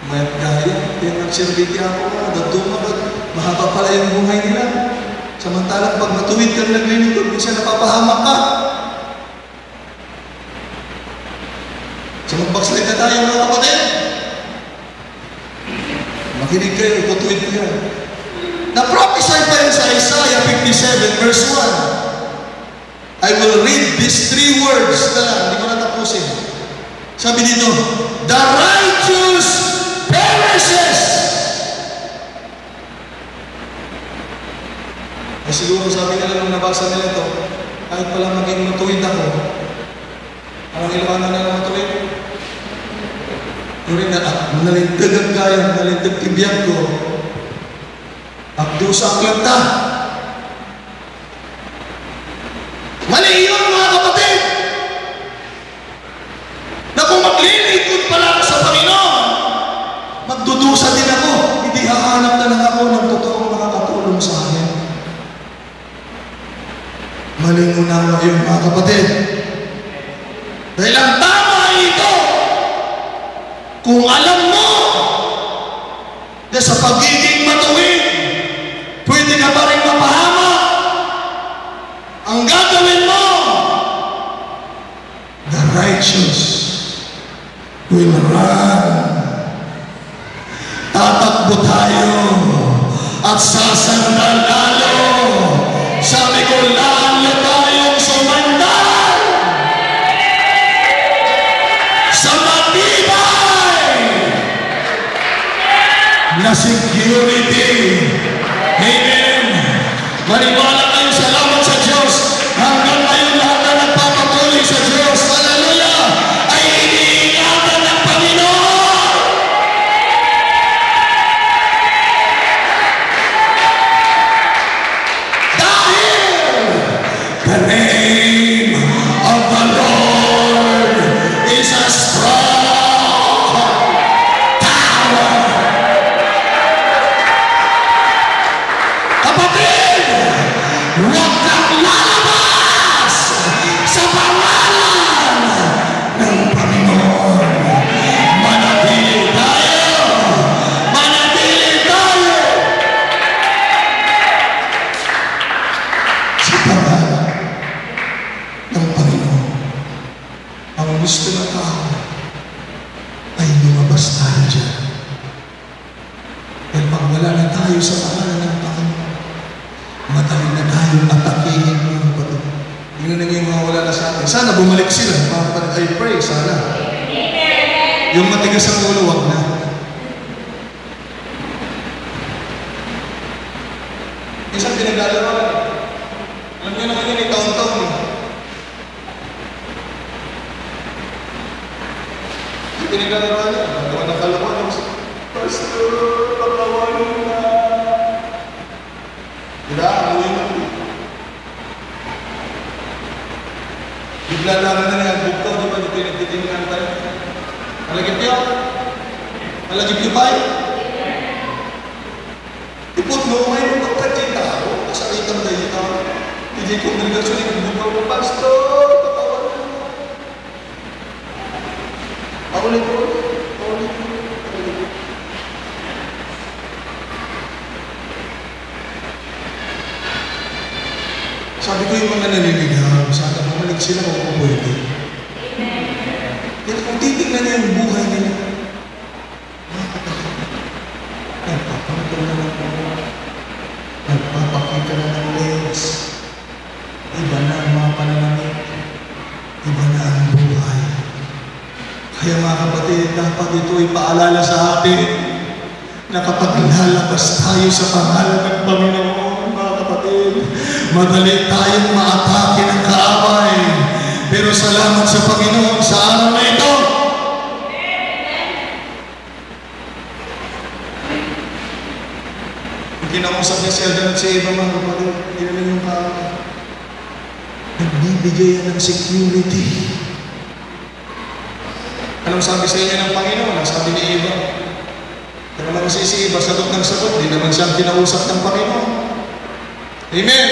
may gaya, yung nagsirbiti ako nga, dadumagad, mahaba pala yung buhay nila. Samantalang pag matuwid ka naglilingkod, minsan napapahamak ka. So mag-backslide na tayo mga kapatid. Makinig kayo, itutuwid ko yan. Na-prophesy pa rin sa Isaiah 57 verse 1. I will read these 3 words na lang, hindi ko na tapusin. Sabi dito, the righteous perishes. Ay siguro sabi nila nung nabasa nila ito, kahit pala maging matuwid ako, ang iluwanan na matuwid, yung rin na, nalintag ang kaya, nalintag tibiyag ko, abdusa ang lanta. Mali yun mga kapatid, na kung maglilingkod pala ako sa Panginoon, magdudusa din ako, hindi hahanap na lang ako ng totoong makakatulong sa akin. Maling unawa yun mga kapatid. Dahil ang tama ito, kung alam mo na sa pagiging matuwid, pwede ka pa rin mapahamak, ang gagawin mo, the righteous will run. Tatakbo tayo at sasandal lalo. Sabi ko, lalo tayong sumandal sa matibay na security. Amen. Maniwala kayo, salamat sa Diyos. Hanggang ngayon lahat na nagpapatuloy sa Diyos, hallelujah, ay iniingatan ng Panginoon. Dahil the name of the Lord is a strong tower. Kapatid, huwag kang lalabas sa pangalan ng Panginoon. Manatili tayo! Manatili tayo! Sa pangalan ng Panginoon. Ang gusto ng tao ay lumabas tayo dyan. Dahil pag wala na tayo sa pangalan ng Panginoon, madali na tayong atakihin mga kapatid. Yun na yung mga wala na sa atin. Sana bumalik sila. Mga kapatid, I pray, sana. Yung matigas ang ulo, wag na. Isang pinaglalarawan. Alam niyo naman yun, taon-taon. Yung pinaglalarawan niya, nagawa ng kalawan. Pastor, matibay. Iputno, may magpagkita ako. Kasalitan na yun ako. Hindi ko nagkasyon yung buka mo, Pastor. Pakawalan mo. Paulit ko. Sabi ko yung mga naniligaw, sana bumalik sila kung pwede. Kaya kung titignan niya yung buhay nila, nagpapakita na ng puro, nagpapakita na ng legs, iba na ang mga pananamit, iba na ang buhay. Kaya mga kapatid, dapat ito ipaalala sa atin na kapag lalabas tayo sa pangalan ng Panginoon, mga kapatid, madali tayong maatake ng kaaway. Pero salamat sa Panginoon sa araw na ito. Kinausap niya si Adan at si Eva, mga kapatid, hindi naman yung kaaway. Nagbibigay yan ng security. Anong sabi sa inyo ng Panginoon? Ang sabi ni Eva, kaya naman kasi si Eva, sagot ng sagot, di naman siyang kinausap ng Panginoon. Amen!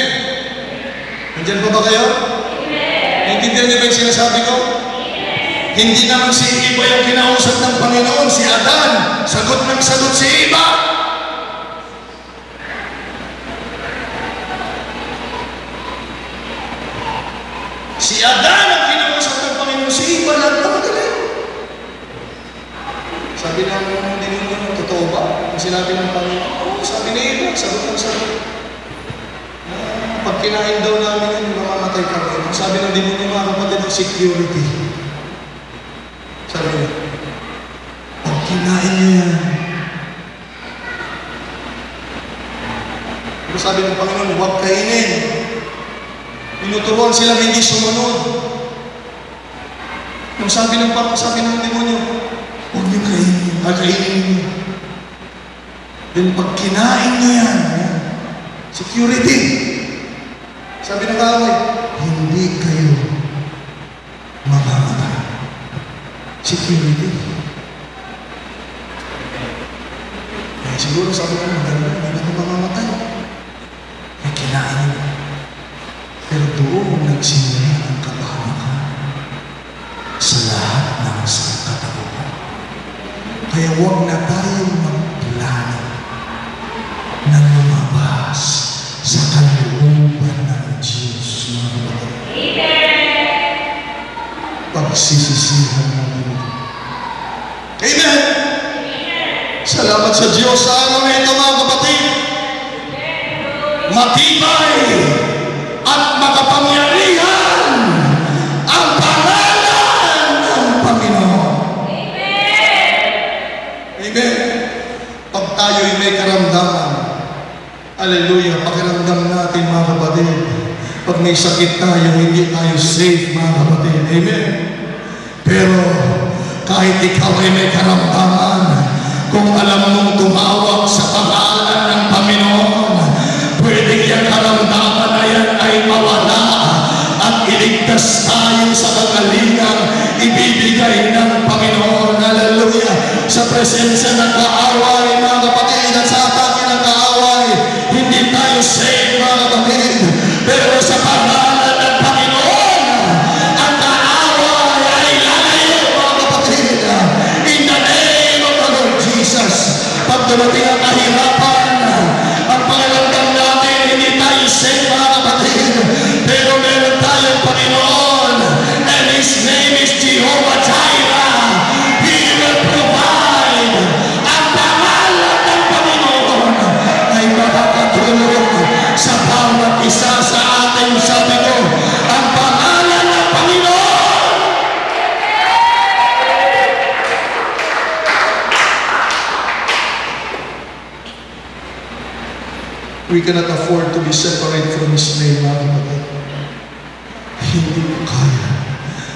Nandiyan pa ba kayo? Naintindihan niyo ba yung sinasabi ko? Hindi naman si Eva yung kinausap ng Panginoon, si Adan. Sagot ng sagot si Eva. Si Adan ang kinausap ng Panginoon, si Eva lang na magaling. Sabi ng demonyo, totoo ba? Ang sinabi ng Panginoon, oo, sabi ni Eva, sagot ng sagot. Pag kinain daw namin yun, mamamatay kami. Ang sabi ng demonyo, mga kapatid, security. Sabi niya, pag kinain nyo yan. Pero sabi ng Panginoon, huwag kainin. Tinuturuan sila hindi sumunod. Nung sabi ng demonyo, huwag nyo kainin. Kainin nyo. Then pag kinain nyo yan, security. Sabi ng kaaway, hindi kayo mamamatay. Security. Eh, siguro sabi ko, maganda, hindi ako mamamatay. Eh, kinain nyo. Pero doon nagsimula ang kapahamakan sa lahat ng sangkatauhan. Kaya huwag na tayong magplano na lumabas sa kalooban ng Diyos, mga kapatid. Pagsisisihan natin. Amen! Salamat sa Diyos sa araw na ito, mga kapatid. Matibay at makapangyarihan ang pangalan ng Panginoon. Amen! Pag tayo'y may karamdaman, hallelujah, pakiramdam natin, mga kapatid. Pag may sakit tayo, hindi tayo safe, mga kapatid. Amen. Pero kahit ikaw ay may karamdaman, kung alam mong tumawag sa pangalan ng Panginoon, pwedeng yung karamdaman na yan ay mawala at iligtas tayo sa kagalingang ibibigay ng Panginoon. Hallelujah. Sa presensya ng kaaway, mga kapatid, at sa atake ng kaaway, hindi tayo safe, mga kapatid. Pero sa pangalan ng Panginoon, ang kaaway ay lalayo, mga kapatid. In the name of the Lord Jesus, pag dumating ang kahirapan, ang pangalangan natin, hindi tayo safe, mga kapatid. Pero meron tayong Panginoon, and His name is Jehovah Jireh. He will provide. Ang pangalan ng Panginoon ay makakatulong sa bawat isa sa ating, sabi ko, ang pangalan ng Panginoon. We cannot afford to be separate from His name, mga kapatid. Hindi ko kaya.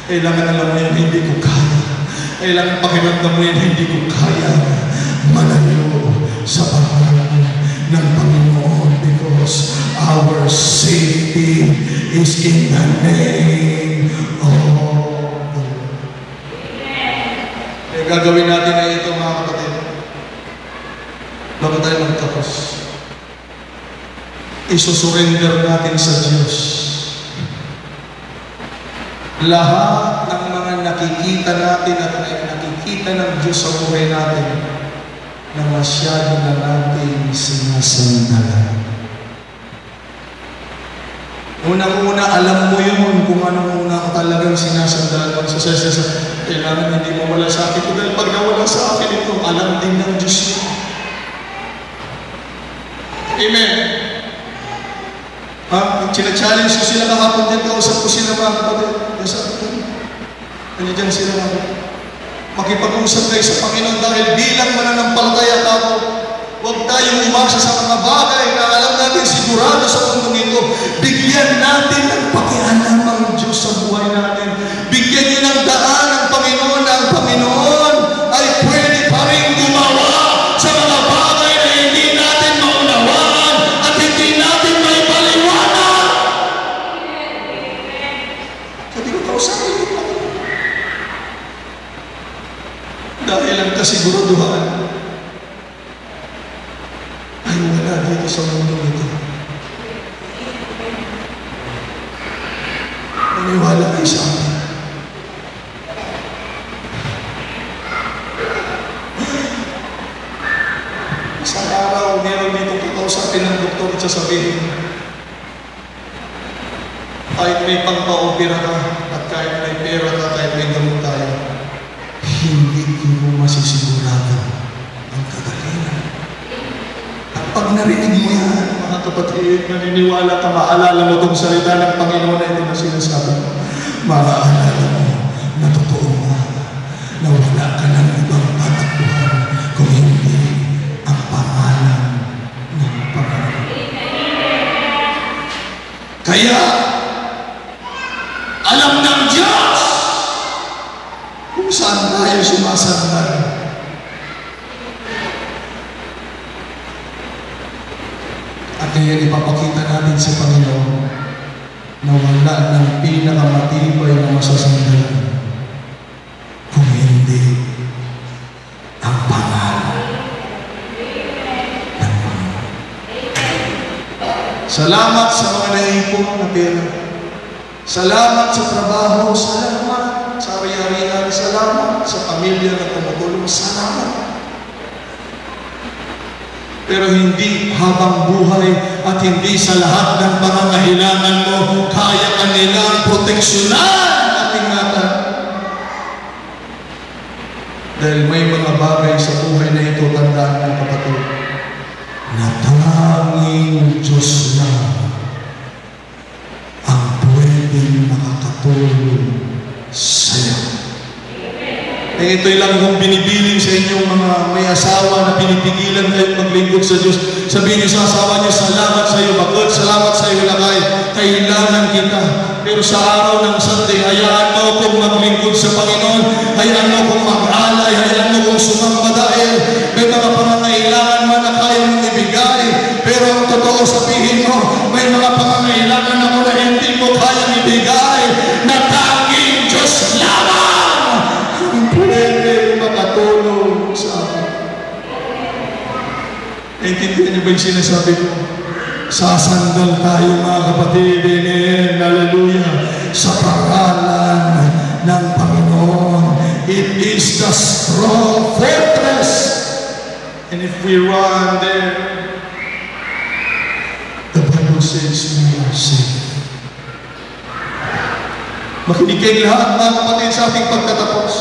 Kailangan alam mo yan, hindi ko kaya. Kailangan pakiramdam mo yan, hindi ko kaya. Malayo sa pangalan ng Panginoon, because our safety is in the name of the Lord. Kaya gagawin natin na ito, mga kapatid. bago tayo magtapos, isusurrender natin sa Diyos lahat ng mga nakikita natin at nakikita ng Diyos sa buhay natin na masyado na natin sinasandalan. Unang-una, alam mo yun kung anong una ka talagang sinasandalan mo sa kailangan hindi mo wala sa akin. Dahil pag nawala sa akin ito, alam din ng Diyos yun. Amen. Challenge ko sila kahapon din, kausap ko sila mga kapatid. Sabi ko, nandiyan sila mga makipag-usap kayo sa Panginoon dahil bilang mananampalataya ako, huwag tayong umasa sa mga bagay na alam natin sigurado sa mundong ito. Bigyan natin ng pakialam ang Diyos sa buhay natin. Bigyan niyo ng daan ang Panginoon na ang Panginoon ay pwede pa rin gumawa sa mga bagay na hindi natin maunawaan at hindi natin may paliwanag. Sabi ko, kausapin ko pa. Dahil ang kasiguraduhan ay wala dito sa mundo ito. Maniwala kayo sa akin. Isang araw, meron dito kakausapin ng doktor at sasabihin, kahit may pangpa-opera ka at kahit may pera ka, kahit may gamot tayo, hindi mo masisigurado ang kagalingan. At pag narinig mo yan, mga kapatid, naniniwala ka, maalala mo itong salita ng Panginoon na ito na sinasabi mo. Maaalala mo na totoo nga na wala ka ng ibang tatakbuhan kung hindi ang pangalan ng Panginoon. Kaya, alam ng Diyos kung saan tayo sumasandal. At kaya ipapakita natin sa Panginoon na wala ng pinakamatibay na masasandalan kung hindi ang pangalan ng Panginoon. Salamat sa mga naipon na pera. Salamat sa trabaho. Salamat sa ari-arian. Salamat sa pamilya na tumutulong. Salamat. Pero hindi habang buhay at hindi sa lahat ng pangangailangan mo kaya kanilang proteksyonan at ingatan. Dahil may mga bagay sa buhay na ito, tandaan ng kapatid, na tanging Diyos lang ang pwedeng makakatulong sa'yo. Eh, ito'y lang kung binibiling sa inyong mga may asawa na pinipigilan kayo maglingkod sa Diyos. Sabihin niyo sa asawa niyo, salamat sa iyo, bakit? Salamat sa iyo, lakay. Kailangan kita. Pero sa araw ng Sunday, hayaan mo kung maglingkod sa Panginoon. Hayaan mo kung mag-alay. Hayaan mo kung sumamba dahil may mga pangangailangan man na kaya mong ibigay. Pero ang totoo sabihin mo, may mga pangangailangan ako na hindi mo kayang ibigay na tanging Diyos lamang pwede makatulong sa akin. Naintindihan niyo ba yung sinasabi ko? Sasandal tayo mga kapatid. Amen. Hallelujah. Sa pangalan ng Panginoon. It is the strong fortress. And if we run there, the Bible says we are safe. Makinig kayo lahat mga kapatid sa ating pagtatapos.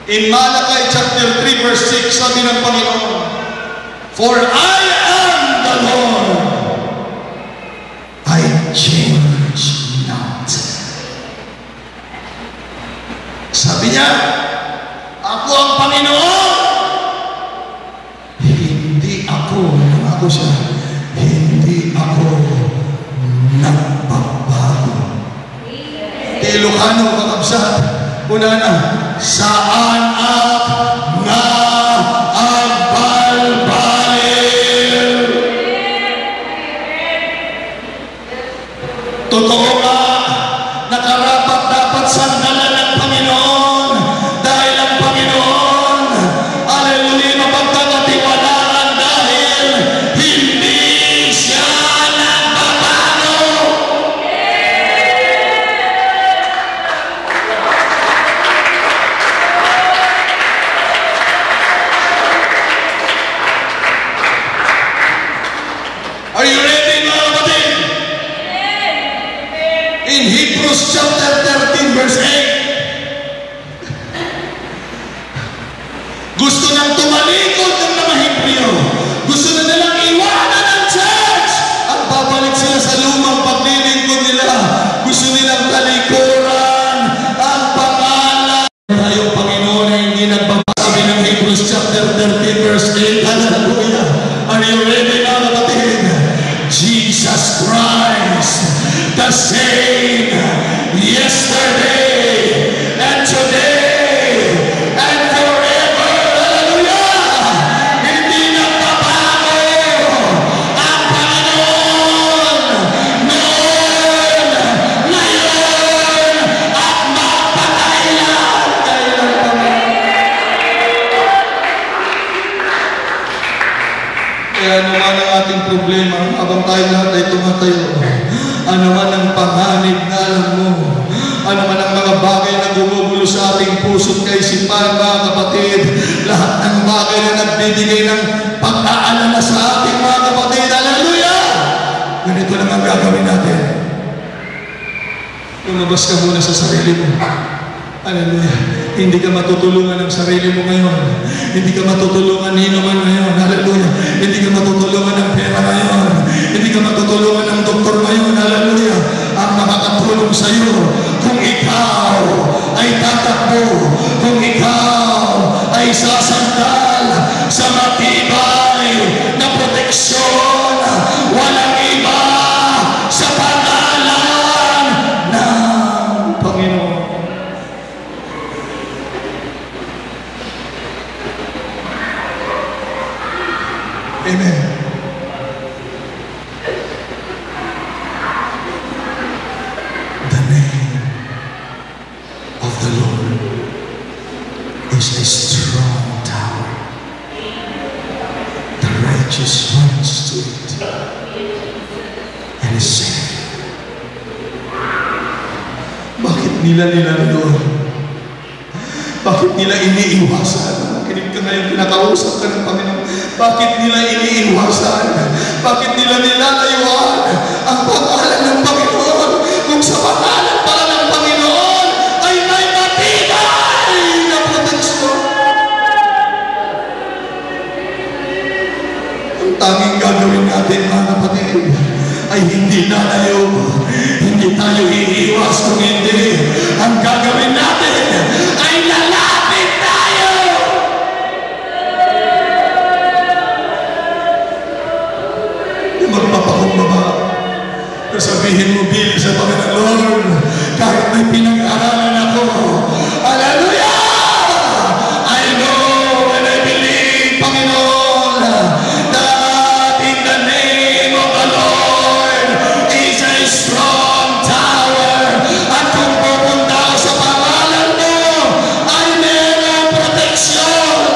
In Malachi chapter 3 verse 6, sabi ng Panginoon, for I am the Lord, I change not. Sabi niya, ako ang Panginoon, hindi ako, nangako siya, hindi ako nagbabago. Ilocano, kakabsat, una na, saan nga agbalbalil? Totoo nga, nakarapat-dapat sandalan ng Panginoon dahil ang Panginoon, hallelujah, mapagkakatiwalaan Kaya ano man ang ating problema, habang tayo lahat ay tumatayo, ano man ang panganib na alam mo, ano man ang mga bagay na gumugulo sa ating puso't kaisipan, mga kapatid, lahat ng bagay na nagbibigay ng pag-aalala sa ating mga kapatid, hallelujah! Ganito lang ang gagawin natin. Lumabas ka muna sa sarili mo. Hallelujah. Hindi ka matutulungan ng sarili mo ngayon. Hindi ka matutulungan nino man ngayon. Hallelujah. Hindi ka matutulungan ng pera ngayon. Hindi ka matutulungan ng doktor ngayon. Hallelujah. Ang makakatulong sa iyo kung ikaw ay tatakbo, kung ikaw ay sasandal sa matibay na proteksyon, walang iba sa pangalan ng Panginoon. Amen. The name of the Lord is a strong tower. The righteous runs to it and is safe. Bakit nila doon? Bakit nila iniiwasan? Kinig ka ngayon, pinakausap ka ng Panginoon. Bakit nila iniiwasan? Bakit nila nilalayuan ang pangalan ng Panginoon? Kung sa pangalan pala ng Panginoon ay may matibay na proteksyon. Ang tanging gagawin natin, mga kapatid, ay hindi lalayo. Hindi tayo iiwas kung hindi. Ang gagawin natin ay lalapit tayo. Magpapakumbaba. Sabihin mo, Billy, sa Panginoon, kahit may pinag-aralan ako, hallelujah! I know and I believe, Panginoon, that in the name of the Lord is a strong tower. At kung pupunta ako sa pangalan mo, ay merong proteksyon.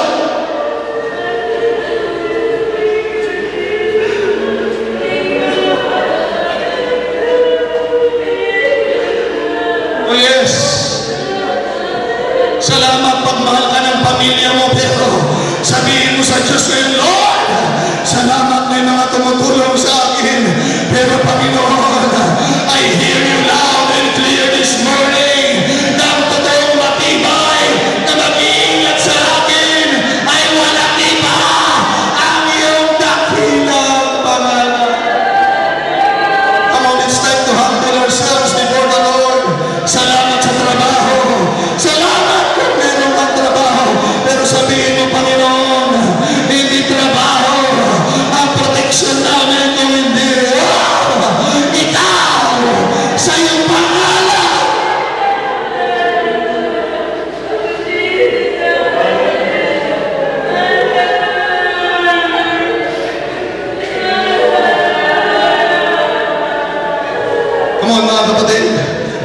Oh yes. Salamat pagmahal ka ng pamilya mo, pero sabihin mo sa Diyos ngayon, Lord, salamat may mga tumutulong sa akin, pero Panginoon, I hear you loud and clear this morning na ang totoong matibay na mag-iingat sa akin ay walang iba, ang iyong dakilang pangalan. Come on, it's time to humble ourselves before the Lord. Salamat sa trabaho. Salamat kung meron kang trabaho. Pero sabihin mo, Panginoon, hindi trabaho ang proteksyon namin kung hindi. Ikaw, sa iyong pangalan. Come on, mga kapatid.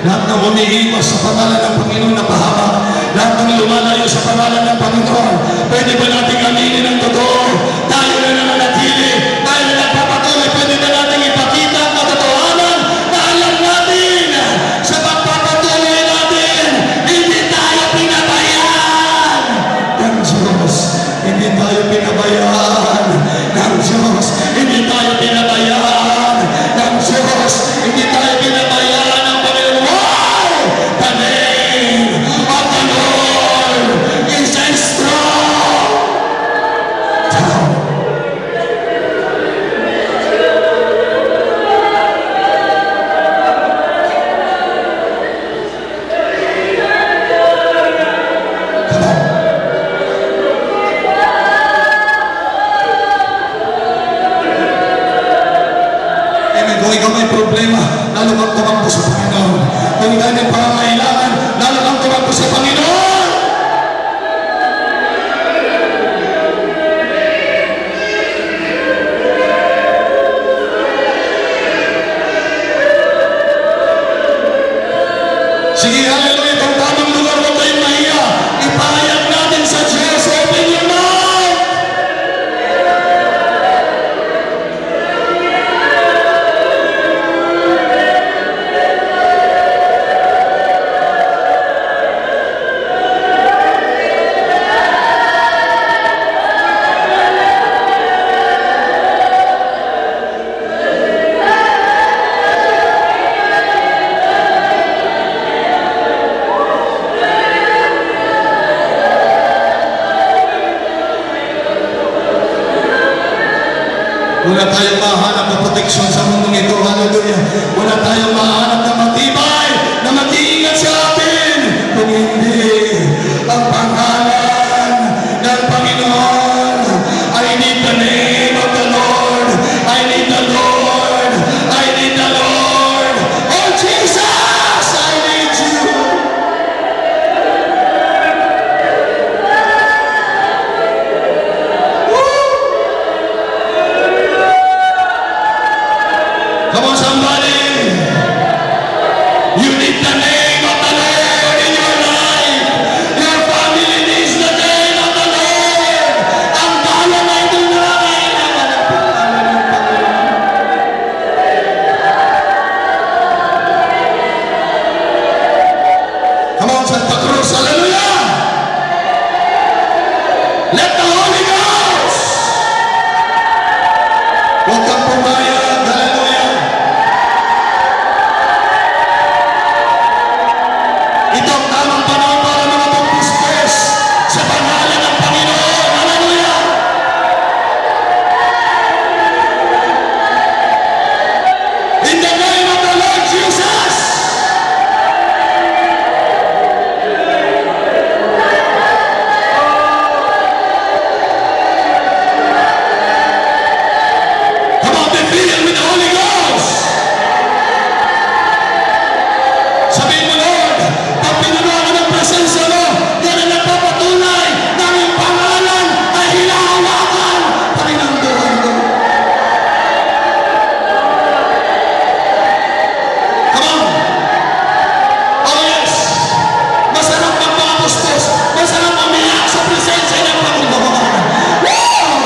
Lahat ng umiiwas sa pangalan ng Panginoon na pahamak, lahat ng lumalayo sa pangalan ng Panginoon, pwede ba natin aminin ang totoo? Tayo na nananatili, tayo na nagpapatuloy, pwede ba natin ipakita ang katotohanan na alam natin sa pagpapatuloy natin, hindi tayo pinabayaan ng Diyos. Hindi tayo pinabayaan ng Diyos. Hindi tayo pinabayaan ng Diyos. Hindi tayo pinabayaan ng Panginoon. The name of the Lord is a strong tower. Come on. Amen. Kung ikaw may problema, lalo kang tumakbo sa Panginoon. Kung ikaw may pangangailangan, lalo kang tumakbo sa Panginoon. Sige, hallelujah. Kung tamang lugar mo tayong mahiya, ipahayag natin sa Diyos. Open your mouth. Wala tayong mahanap na proteksyon sa mundong ito. Hallelujah. Wala tayong mahanap na matibay, na mag-iingat sa atin. Kung hindi, ang pangalan ng Panginoon. I need the name of the Lord. I need the Lord. I need the Lord. Oh Jesus, I need you. Come on, somebody. You need the name of the Lord in your life. Your family needs the name of the Lord. Ang bayan ay dinakailangan ng pangalan ng Panginoon. Come on, Santa Cruz. Hallelujah. Let the Holy Ghost. Huwag kang pumayag. Hallelujah. Ito ang tamang panahon para mga pagpuspos sa pangalan ng Panginoon. Hallelujah. In the name of the Lord Jesus. Come on, be filled with the Holy Ghost. Sabihin mo, Lord, pag pinuno ako ng presensya mo, yan ang nagpapatunay na ang iyong pangalan ay hinahawakan pa rin ang buhay ko. Come on. Oh yes. Masarap magpapuspos. Masarap umiyak sa presensya ng Panginoon. Woo!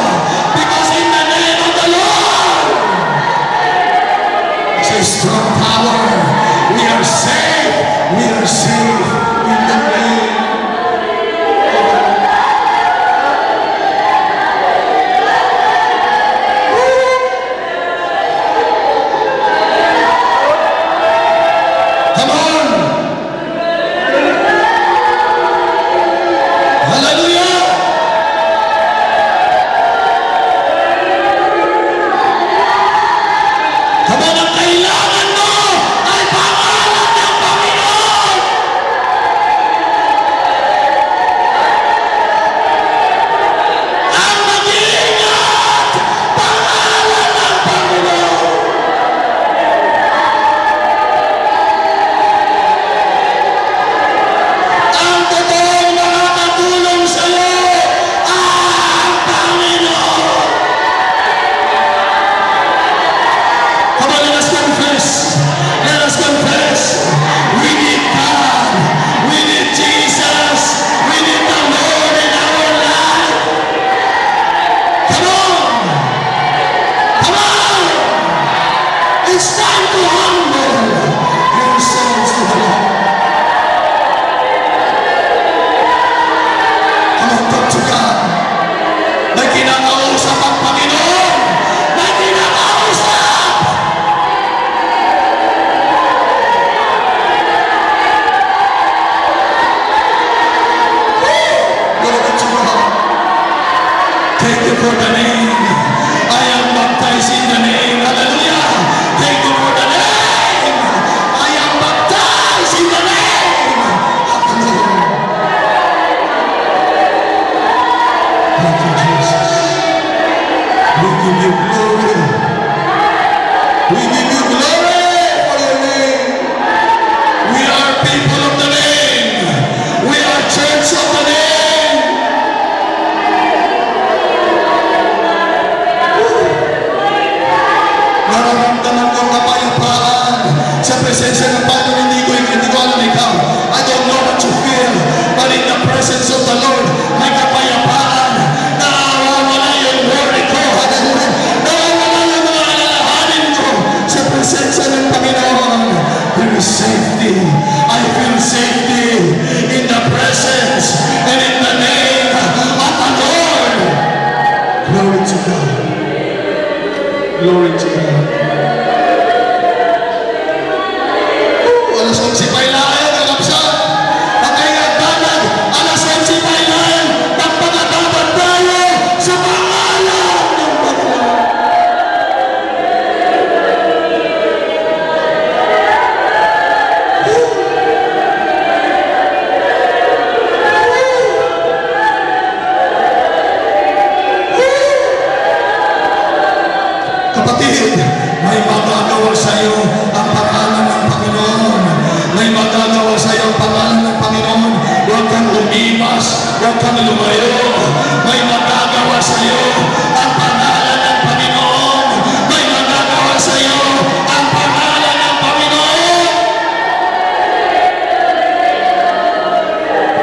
Because in the name of the Lord, it's a strong power. We are safe. We are safe in the name. Come on. Hallelujah. Come on, ang kailangan mo ay pangalan ng Panginoon. Ang mag-iingat, pangalan ng Panginoon. Ang totoong makakatulong sa iyo, ang Panginoon. Come on, let us confess. Let us confess. We need God. We need Jesus. We need the Lord in our life. Come on. Come on. It's time to humble yourselves to the Lord. Come on, talk to God. May kinakausap ang Panginoon. May kinakausap. Glory to God. Thank you for the name. I am baptized in the name. Hallelujah. Thank you for the name. I am baptized in the name of the Lord. Thank you, Jesus. We give you glory. We give you glory for your name. We are people of the name. We are church of the name. Nararamdaman ko kapayapaan sa presensya ng Panginoon. Hindi ko alam ikaw. I don't know what you feel, but in the presence of the Lord, may kapayapaan. Nawawala yung worry ko. Hallelujah. Nawawala yung mga alalahanin ko sa presensya ng Panginoon. There is safety. I feel safety in the presence and in the name of the Lord. Glory to God. Glory to God. Alas 11 pa ilayan, kakapsat. Pagkayagbanag, alas 11 pa ilayan, magpagatapan tayo sa pangalan ng Panginoon. kapatid, may magagawa sa iyo ang pangalan ng Panginoon. May magagawa sa iyo ang pangalan ng Panginoon. Huwag kang umiwas, huwag kang lumayo. May magagawa sa iyo ang pangalan ng Panginoon. May magagawa sa iyo ang pangalan ng Panginoon.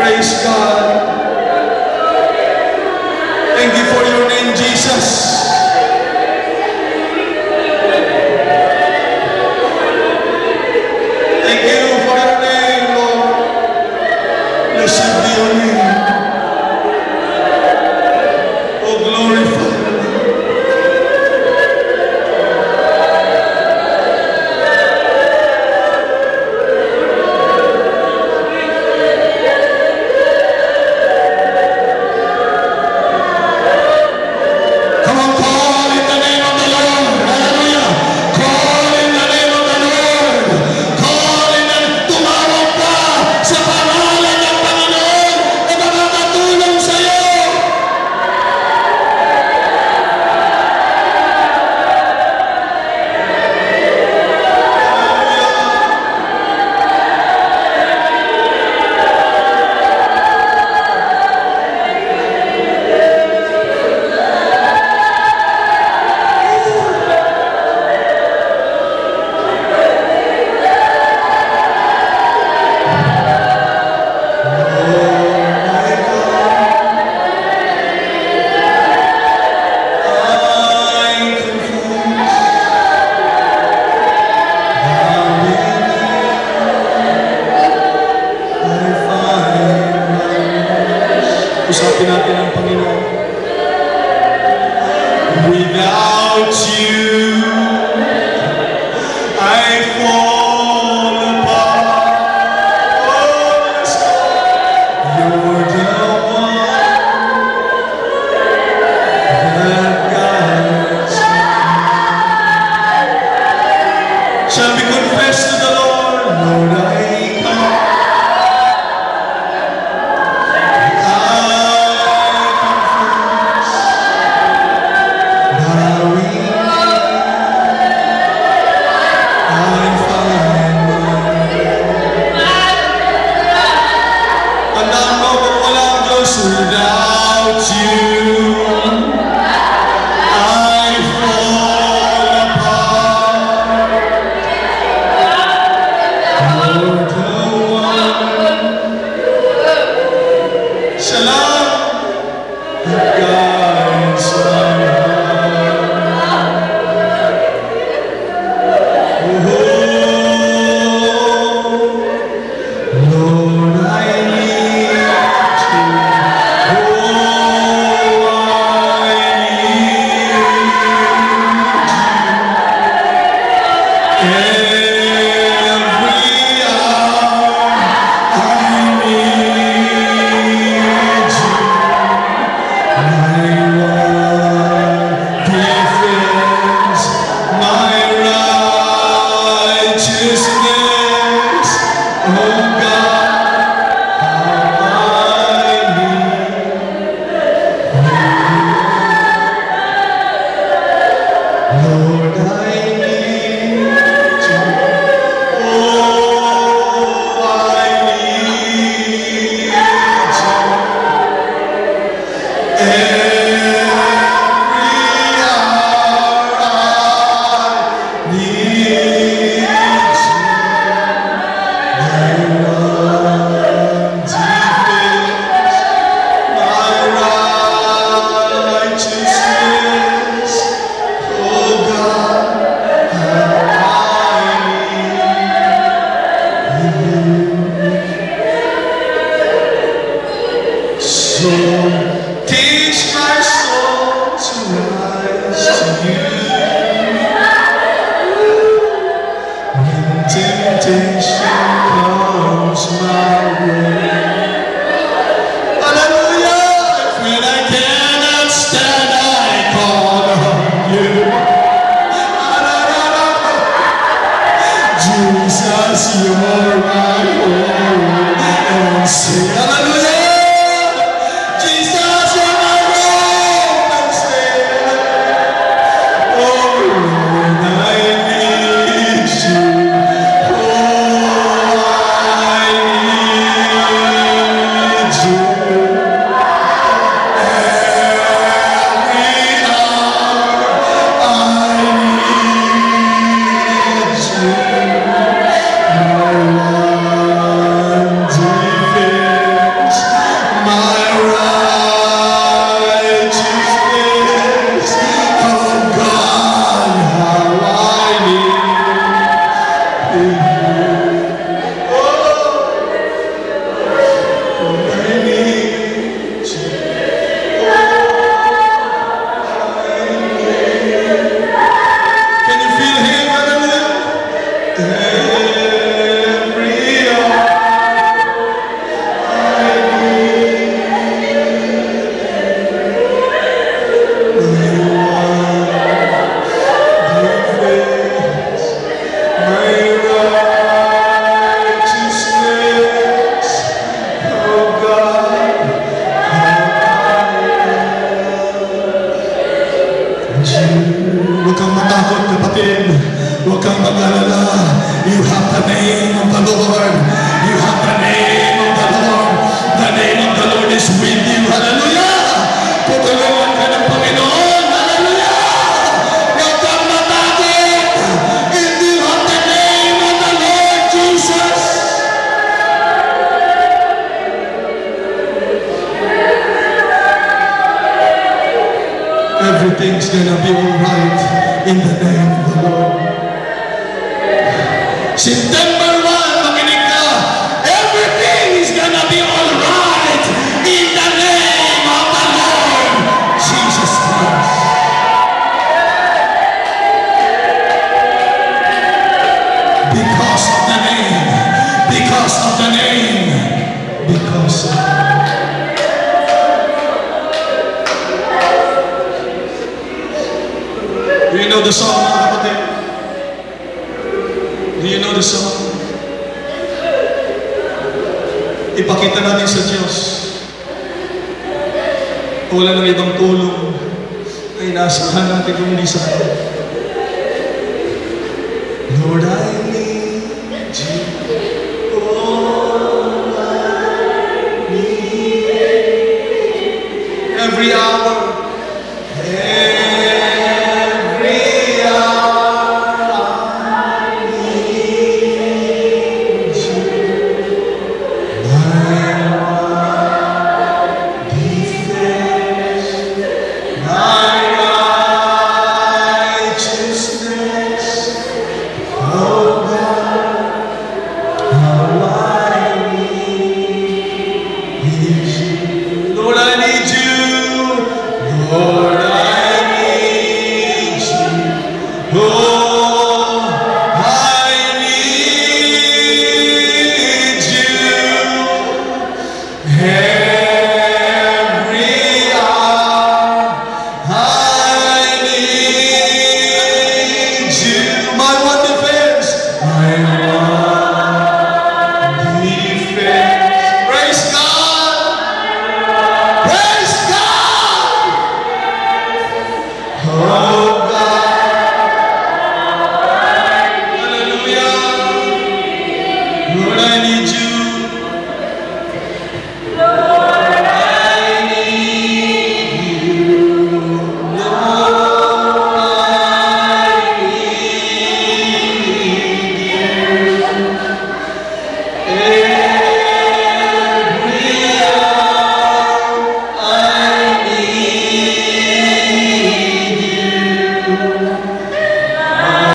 Praise God. Thank you for your name, Jesus. Thank you for your name, Lord. Blessed be your name. Oh, glorify your name. Come on, call in the name of the Lord. Hallelujah. Call in the name of the Lord. Call in the tumawag ka sa pangalan ng Panginoon na makakatulong sa iyo. Usapin natin ang Panginoon. Without you, I fall apart. Oh, yes, you're the one that guides me. Shall we confess to the Lord? Lord, I come. Without you, I fall apart. You're the one, Shalom, that guides my heart. Oh, Lord, I need you. Jesus, you're my hope and stay. Hallelujah! Jesus, you're my hope and stay. Oh, Huwag kang matakot, kapatid. Huwag kang mag-alala. You have the name of the Lord. You have the name of the Lord. The name of the Lord is with you. Hallelujah! Tutulungan ka ng Panginoon. Hallelujah! Huwag kang matakot. If you have the name of the Lord Jesus. Everything's gonna be alright in the name of the Lord. September 1, makinig ka. Everything is gonna be alright in the name of the Lord Jesus Christ. Because of the name. Because of the name. Because of the name. Do you know the song, mga kapatid? Do you know the song? Ipakita natin sa Diyos. Wala ng ibang tulong ay inaasahan natin kung hindi sa Kanya. Lord, I need you. Oh, I need every hour. Oh,